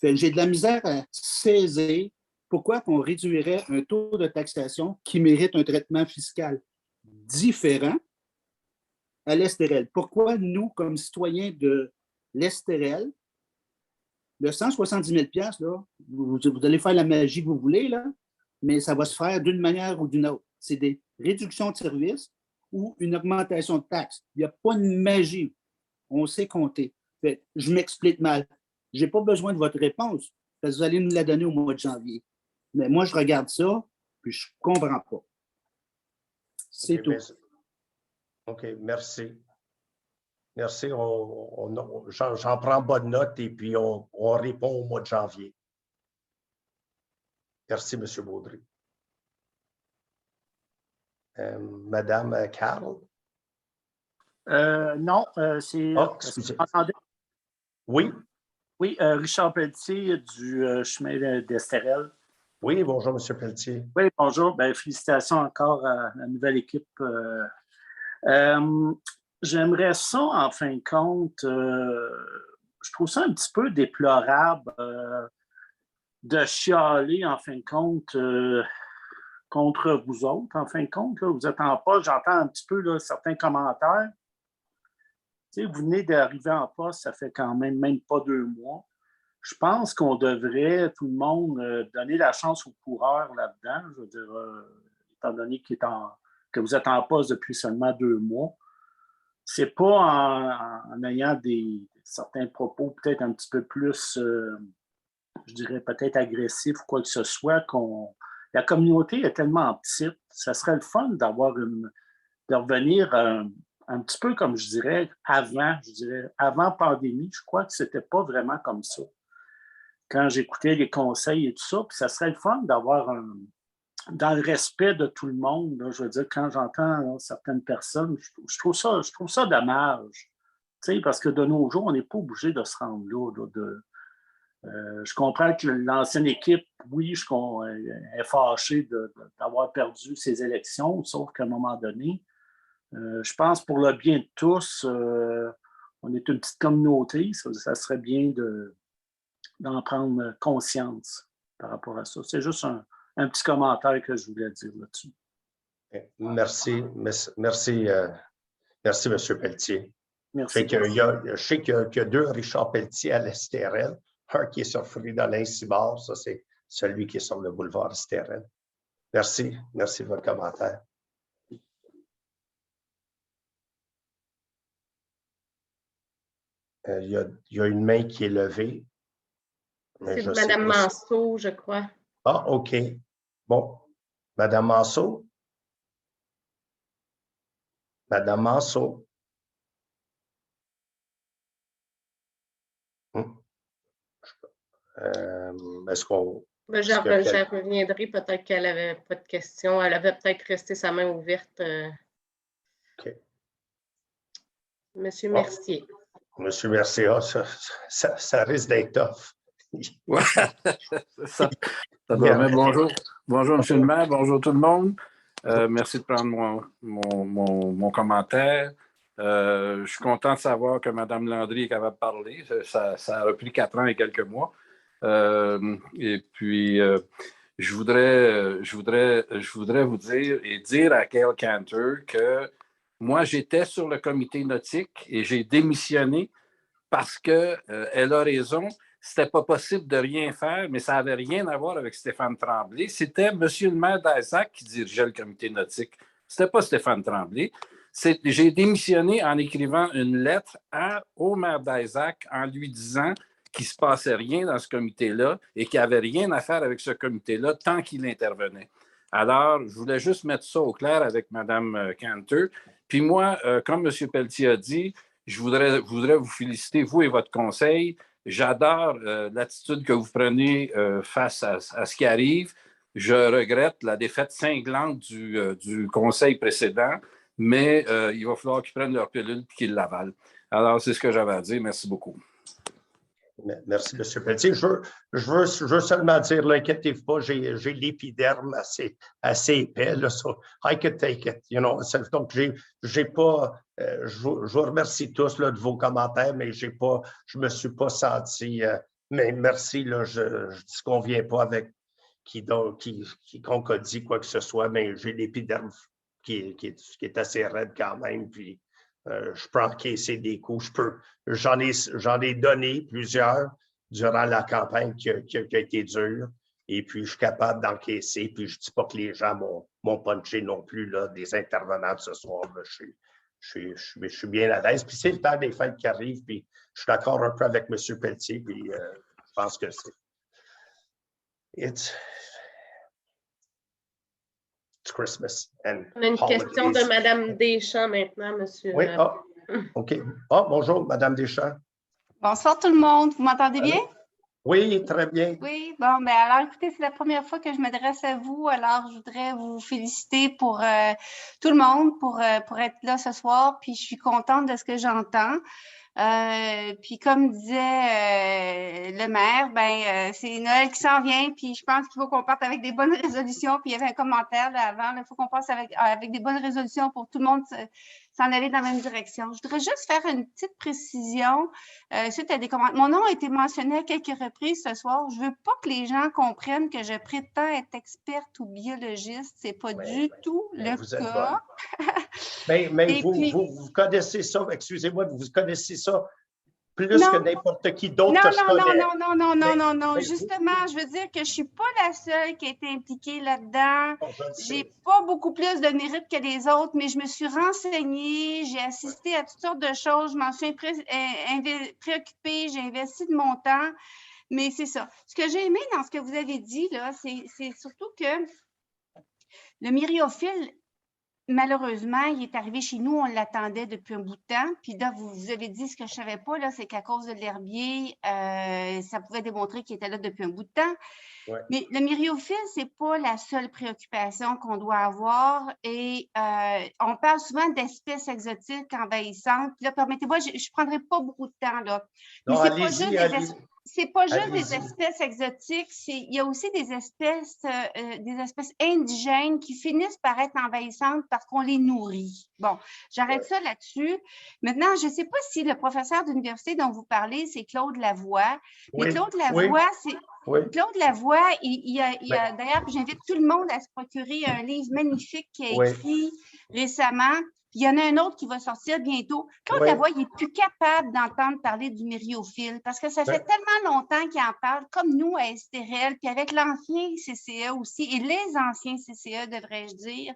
[SPEAKER 9] J'ai de la misère à saisir pourquoi on réduirait un taux de taxation qui mérite un traitement fiscal différent à l'Estérel. Pourquoi nous, comme citoyens de l'Estérel, le 170 000 $, là, vous allez faire la magie que vous voulez, là, mais ça va se faire d'une manière ou d'une autre. C'est des réductions de services ou une augmentation de taxes. Il n'y a pas de magie. On sait compter. Je m'explique mal. Je n'ai pas besoin de votre réponse parce que vous allez nous la donner au mois de janvier. Mais moi, je regarde ça puis je ne comprends pas. C'est tout.
[SPEAKER 1] OK, merci. Merci. J'en prends bonne note et puis on répond au mois de janvier. Merci, M. Baudry. Madame Carl?
[SPEAKER 10] Non, c'est...
[SPEAKER 1] excusez.
[SPEAKER 10] Oui? Oui, Richard Pelletier du chemin d'Estérel.
[SPEAKER 1] Oui, bonjour, M. Pelletier.
[SPEAKER 10] Oui, bonjour. Bien, félicitations encore à la nouvelle équipe. J'aimerais ça, en fin de compte, je trouve ça un petit peu déplorable de chialer, en fin de compte, contre vous autres, en fin de compte. Là, vous êtes en poste, j'entends un petit peu là, certains commentaires. Tu sais, vous venez d'arriver en poste, ça fait quand même pas 2 mois. Je pense qu'on devrait, tout le monde, donner la chance aux coureurs là-dedans. Je veux dire, étant donné que vous êtes en poste depuis seulement 2 mois. C'est pas en ayant certains propos peut-être un petit peu plus, je dirais peut-être agressifs ou quoi que ce soit, la communauté est tellement petite. Ça serait le fun de revenir un petit peu comme je dirais avant pandémie. Je crois que c'était pas vraiment comme ça. Quand j'écoutais les conseils et tout ça, puis ça serait le fun d'avoir dans le respect de tout le monde, là, je veux dire, quand j'entends certaines personnes, je trouve ça dommage. Tu sais, parce que de nos jours, on n'est pas obligé de se rendre là. Je comprends que l'ancienne équipe, oui, est fâchée d'avoir perdu ces élections, sauf qu'à un moment donné, je pense pour le bien de tous, on est une petite communauté, ça serait bien d'en prendre conscience par rapport à ça. C'est juste un petit commentaire que je voulais dire là-dessus.
[SPEAKER 1] Merci, Merci, M. Pelletier.
[SPEAKER 10] Merci.
[SPEAKER 1] Je sais qu'il y a deux Richard Pelletier à l'Estérel. Un qui est sur Fridolin-Cibard, ça c'est celui qui est sur le boulevard Estérel. Merci. Merci de votre commentaire. Il y a une main qui est levée.
[SPEAKER 5] C'est Mme Manceau, je crois.
[SPEAKER 1] Ah, OK. Bon. Mme Manceau? Mme Manceau? Est-ce qu'on...
[SPEAKER 5] Je reviendrai, peut-être qu'elle n'avait pas de questions. Elle avait peut-être resté sa main ouverte.
[SPEAKER 1] OK.
[SPEAKER 5] Monsieur Mercier.
[SPEAKER 1] Monsieur Mercier, ça risque d'être tough.
[SPEAKER 11] Ouais. ça bonjour. Bonjour, M. le maire. Bonjour tout le monde. Merci de prendre mon commentaire. Je suis content de savoir que Mme Landry est capable de parler. Ça a pris 4 ans et quelques mois. Et puis, je voudrais vous dire à Gail Cantor que moi, j'étais sur le comité nautique et j'ai démissionné parce qu'elle a raison. C'était pas possible de rien faire, mais ça n'avait rien à voir avec Stéphane Tremblay. C'était M. le maire d'Isaac qui dirigeait le comité nautique. C'était pas Stéphane Tremblay. J'ai démissionné en écrivant une lettre au maire d'Isaac en lui disant qu'il ne se passait rien dans ce comité-là et qu'il n'y avait rien à faire avec ce comité-là tant qu'il intervenait. Alors, je voulais juste mettre ça au clair avec Mme Cantor. Puis moi, comme M. Pelletier a dit, je voudrais vous féliciter, vous et votre conseil. J'adore l'attitude que vous prenez face à ce qui arrive. Je regrette la défaite cinglante du conseil précédent, mais il va falloir qu'ils prennent leur pilule et qu'ils l'avalent. Alors, c'est ce que j'avais à dire. Merci beaucoup.
[SPEAKER 1] Merci, M. Pelletier. Je veux seulement dire, inquiétez-vous pas, j'ai l'épiderme assez épais, là, so I could take it, you know. Donc, j'ai pas, je vous remercie tous là, de vos commentaires, mais je me suis pas senti, mais merci, là, je dis qu'on vient pas avec quiconque a dit quoi que ce soit, mais j'ai l'épiderme qui est assez raide quand même, puis je peux encaisser des coups. J'en ai donné plusieurs durant la campagne qui a été dure. Et puis, je suis capable d'encaisser. Puis, je ne dis pas que les gens m'ont punché non plus, là, des intervenants de ce soir. Là, je suis bien à l'aise. Puis, c'est le temps des fêtes qui arrive. Puis, je suis d'accord un peu avec M. Pelletier. Puis, je pense que c'est... It's Christmas. And
[SPEAKER 5] on a une question de Mme Deschamps maintenant, monsieur.
[SPEAKER 1] Oui, OK. Bonjour, Mme Deschamps.
[SPEAKER 12] Bonsoir tout le monde. Vous m'entendez bien?
[SPEAKER 1] Oui, très bien.
[SPEAKER 12] Oui, bon, ben alors écoutez, c'est la première fois que je m'adresse à vous. Alors, je voudrais vous féliciter pour tout le monde, pour être là ce soir. Puis, je suis contente de ce que j'entends. Puis comme disait le maire, c'est Noël qui s'en vient, puis je pense qu'il faut qu'on parte avec des bonnes résolutions. Puis il y avait un commentaire là avant, il faut qu'on passe avec des bonnes résolutions pour tout le monde s'en aller dans la même direction. Je voudrais juste faire une petite précision suite à des commentaires. Mon nom a été mentionné à quelques reprises ce soir. Je ne veux pas que les gens comprennent que je prétends être experte ou biologiste. Ce n'est pas du tout le cas.
[SPEAKER 1] Mais vous connaissez ça, excusez-moi, vous connaissez ça plus que n'importe qui d'autre que je connais.
[SPEAKER 12] Non. Justement, je veux dire que je ne suis pas la seule qui a été impliquée là-dedans. Je n'ai pas beaucoup plus de mérite que les autres, mais je me suis renseignée, j'ai assisté à toutes sortes de choses, je m'en suis préoccupée, j'ai investi de mon temps, mais c'est ça. Ce que j'ai aimé dans ce que vous avez dit, là, c'est surtout que le myriophylle, malheureusement, il est arrivé chez nous, on l'attendait depuis un bout de temps. Puis là, vous avez dit ce que je ne savais pas, là, c'est qu'à cause de l'herbier, ça pouvait démontrer qu'il était là depuis un bout de temps. Ouais. Mais le myriophylle, ce n'est pas la seule préoccupation qu'on doit avoir. Et on parle souvent d'espèces exotiques envahissantes. Puis là, permettez-moi, je ne prendrai pas beaucoup de temps, là. Mais c'est pas juste des espèces exotiques, il y a aussi des espèces indigènes qui finissent par être envahissantes parce qu'on les nourrit. Bon, j'arrête ça là-dessus. Maintenant, je ne sais pas si le professeur d'université dont vous parlez, c'est Claude Lavoie. Mais Claude Lavoie, Claude Lavoie, d'ailleurs, j'invite tout le monde à se procurer un livre magnifique qu'il a écrit récemment. Puis il y en a un autre qui va sortir bientôt. Claude Lavoie, il n'est plus capable d'entendre parler du myriophylle parce que ça fait tellement longtemps qu'il en parle, comme nous à STRL, puis avec l'ancien CCE aussi, et les anciens CCE, devrais-je dire.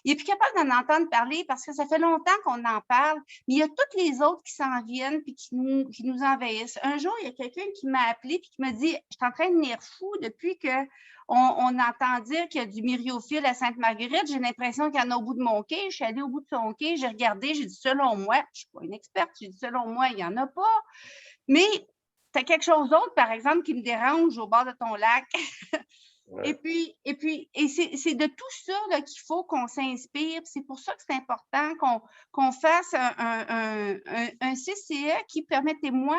[SPEAKER 12] Il n'est plus capable d'en entendre parler parce que ça fait longtemps qu'on en parle, mais il y a toutes les autres qui s'en viennent puis qui nous envahissent. Un jour, il y a quelqu'un qui m'a appelé puis qui m'a dit « Je suis en train de venir fou depuis qu'on entend dire qu'il y a du myriophylle à Sainte-Marguerite. J'ai l'impression qu'il y en a au bout de mon quai. Je suis allée au bout de son quai, j'ai regardé, j'ai dit « Selon moi, je ne suis pas une experte, j'ai dit « Selon moi, il n'y en a pas. » Mais tu as quelque chose d'autre, par exemple, qui me dérange au bord de ton lac. Et c'est de tout ça qu'il faut qu'on s'inspire. C'est pour ça que c'est important qu'on fasse un CCE qui, permettez-moi,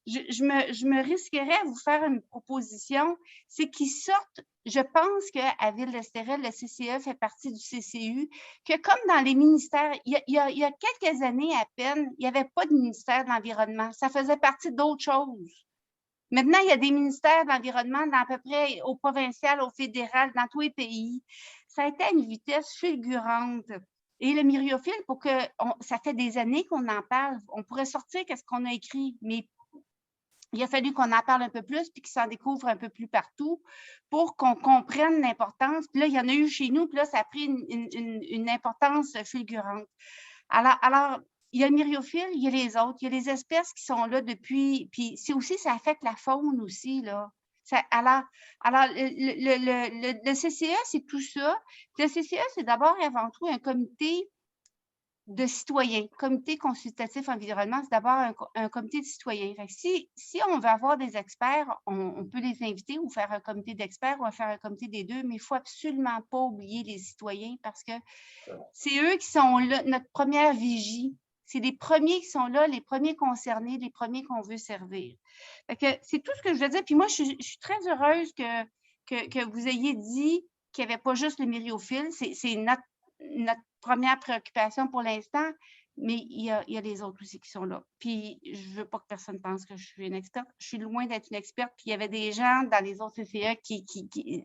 [SPEAKER 12] je me risquerais à vous faire une proposition, c'est qu'ils sortent, je pense qu'à Ville-d'Estérel, le CCE fait partie du CCU, que comme dans les ministères, il y a quelques années à peine, il n'y avait pas de ministère de l'Environnement. Ça faisait partie d'autres choses. Maintenant, il y a des ministères de l'Environnement à peu près au provincial, au fédéral, dans tous les pays. Ça a été à une vitesse fulgurante. Et le myriophylle, ça fait des années qu'on en parle. On pourrait sortir qu'est-ce qu'on a écrit, mais il a fallu qu'on en parle un peu plus puis qu'il s'en découvre un peu plus partout pour qu'on comprenne l'importance. Puis là, il y en a eu chez nous, puis là, ça a pris une importance fulgurante. Alors, il y a le myriophylle, il y a les autres, il y a les espèces qui sont là depuis, puis c'est aussi, ça affecte la faune aussi, là. Alors, le CCE, c'est tout ça. Le CCE, c'est d'abord et avant tout un comité de citoyens. Comité consultatif environnement, c'est d'abord un comité de citoyens. Fait que si on veut avoir des experts, on peut les inviter ou faire un comité d'experts ou faire un comité des deux, mais il ne faut absolument pas oublier les citoyens parce que c'est eux qui sont là, notre première vigie. C'est les premiers qui sont là, les premiers concernés, les premiers qu'on veut servir. C'est tout ce que je veux dire. Puis moi, je suis très heureuse que vous ayez dit qu'il n'y avait pas juste le myriophylle. C'est notre première préoccupation pour l'instant, mais il y a les autres aussi qui sont là. Puis je ne veux pas que personne pense que je suis une experte. Je suis loin d'être une experte. Puis il y avait des gens dans les autres CCE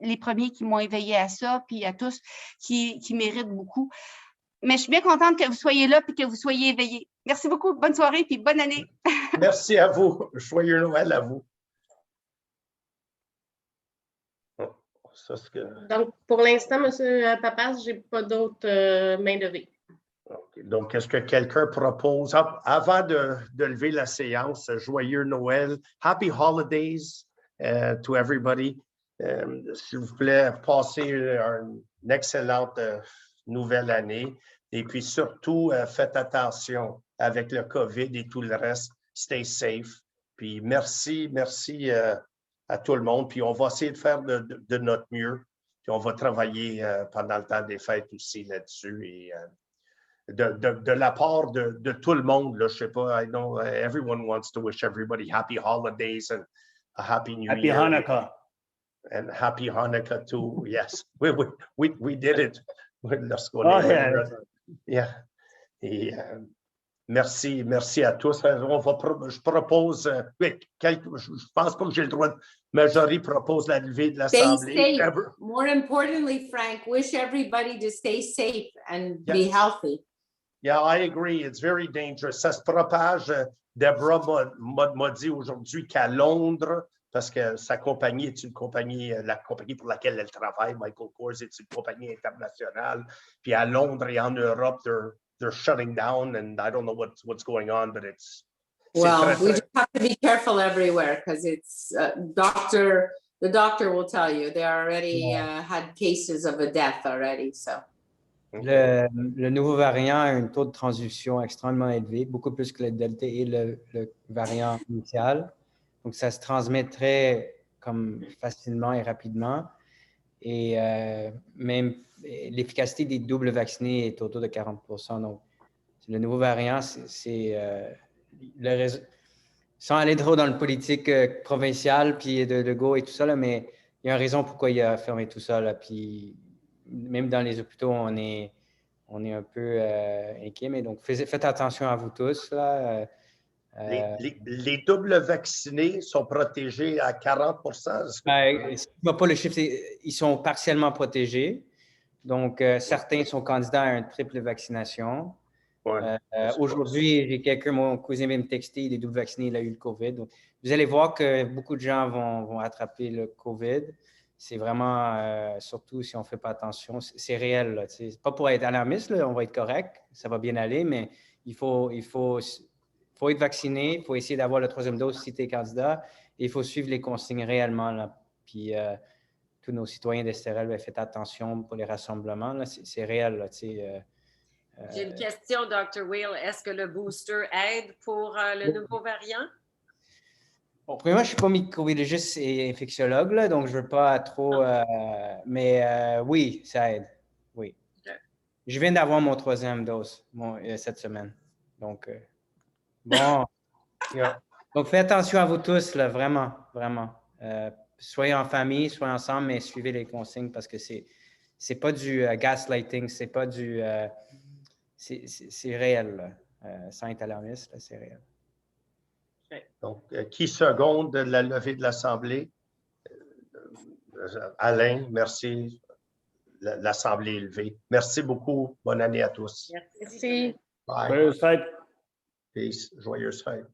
[SPEAKER 12] les premiers qui m'ont éveillé à ça, puis à tous, qui méritent beaucoup. Mais je suis bien contente que vous soyez là et que vous soyez éveillés. Merci beaucoup. Bonne soirée et bonne année.
[SPEAKER 1] Merci à vous. Joyeux Noël à vous.
[SPEAKER 5] Donc, pour l'instant, M. Papas, je n'ai pas d'autres mains levées.
[SPEAKER 1] Okay. Donc, est-ce que quelqu'un propose, avant de lever la séance, joyeux Noël, Happy Holidays to everybody. S'il vous plaît, passez une excellente nouvelle année. Et puis surtout, faites attention avec le COVID et tout le reste. Stay safe. Puis merci à tout le monde. Puis on va essayer de faire de notre mieux. Puis on va travailler pendant le temps des fêtes aussi là-dessus. Et de la part de tout le monde, là, je ne sais pas, I know everyone wants to wish everybody happy holidays and a happy new year.
[SPEAKER 4] Happy Hanukkah.
[SPEAKER 1] And happy Hanukkah too. Yes, we did it. Yeah. Et, merci à tous. Je propose, je pense pas que j'ai le droit, Marjorie propose la levée de l'Assemblée.
[SPEAKER 13] Stay safe. More importantly, Frank, wish everybody to stay safe and be healthy.
[SPEAKER 1] Yeah, I agree. It's very dangerous. Ça se propage. Deborah m'a dit aujourd'hui qu'à Londres, parce que sa compagnie est une compagnie, la compagnie pour laquelle elle travaille, Michael Kors, est une compagnie internationale. Puis à Londres et en Europe, they're shutting down, and I don't know what's going on, but it's.
[SPEAKER 13] Well, we just have to be careful everywhere because it's the doctor will tell you they already had cases of a death already. So.
[SPEAKER 14] Le nouveau variant a un taux de transmission extrêmement élevé, beaucoup plus que le Delta et le variant initial. Donc, ça se transmettrait comme facilement et rapidement. Et même l'efficacité des doubles vaccinés est autour de 40%. Donc, le nouveau variant, c'est le réseau. Sans aller trop dans le politique provincial, puis de Legault et tout ça, là, mais il y a une raison pourquoi il a fermé tout ça. Là, puis même dans les hôpitaux, on est un peu inquiet. Mais donc, faites attention à vous tous. Là.
[SPEAKER 1] Les doubles vaccinés sont protégés à 40%?
[SPEAKER 14] Je ne vois pas le chiffre. Ils sont partiellement protégés. Donc, certains sont candidats à une triple vaccination.
[SPEAKER 1] Ouais.
[SPEAKER 14] Aujourd'hui, j'ai quelqu'un, mon cousin vient me texter, il est double vacciné, il a eu le COVID. Donc, vous allez voir que beaucoup de gens vont attraper le COVID. C'est vraiment, surtout si on ne fait pas attention, c'est réel. Là, pas pour être alarmiste, là, on va être correct, ça va bien aller, mais il faut être vacciné, il faut essayer d'avoir la 3e dose si tu es candidat, et il faut suivre les consignes réellement. Là. Puis, tous nos citoyens d'Estérel, faites attention pour les rassemblements. Là, c'est réel. Là,
[SPEAKER 2] j'ai une question, Dr. Weil. Est-ce que le booster aide pour le nouveau variant?
[SPEAKER 14] Bon, premièrement, je ne suis pas microbiologiste et infectiologue, là, donc je ne veux pas trop. Mais oui, ça aide. Oui. Okay. Je viens d'avoir mon 3e dose cette semaine. Donc, bon. Donc, faites attention à vous tous, là, vraiment, vraiment. Soyez en famille, soyez ensemble, mais suivez les consignes parce que c'est pas du gaslighting, c'est pas du. C'est réel, sans être alarmiste, c'est réel.
[SPEAKER 1] Donc, qui seconde la levée de l'Assemblée? Alain, merci. L'Assemblée est levée. Merci beaucoup. Bonne année à tous.
[SPEAKER 5] Merci.
[SPEAKER 1] Bye.
[SPEAKER 4] Joyeuse fête.
[SPEAKER 1] Peace. Joyeuse fête.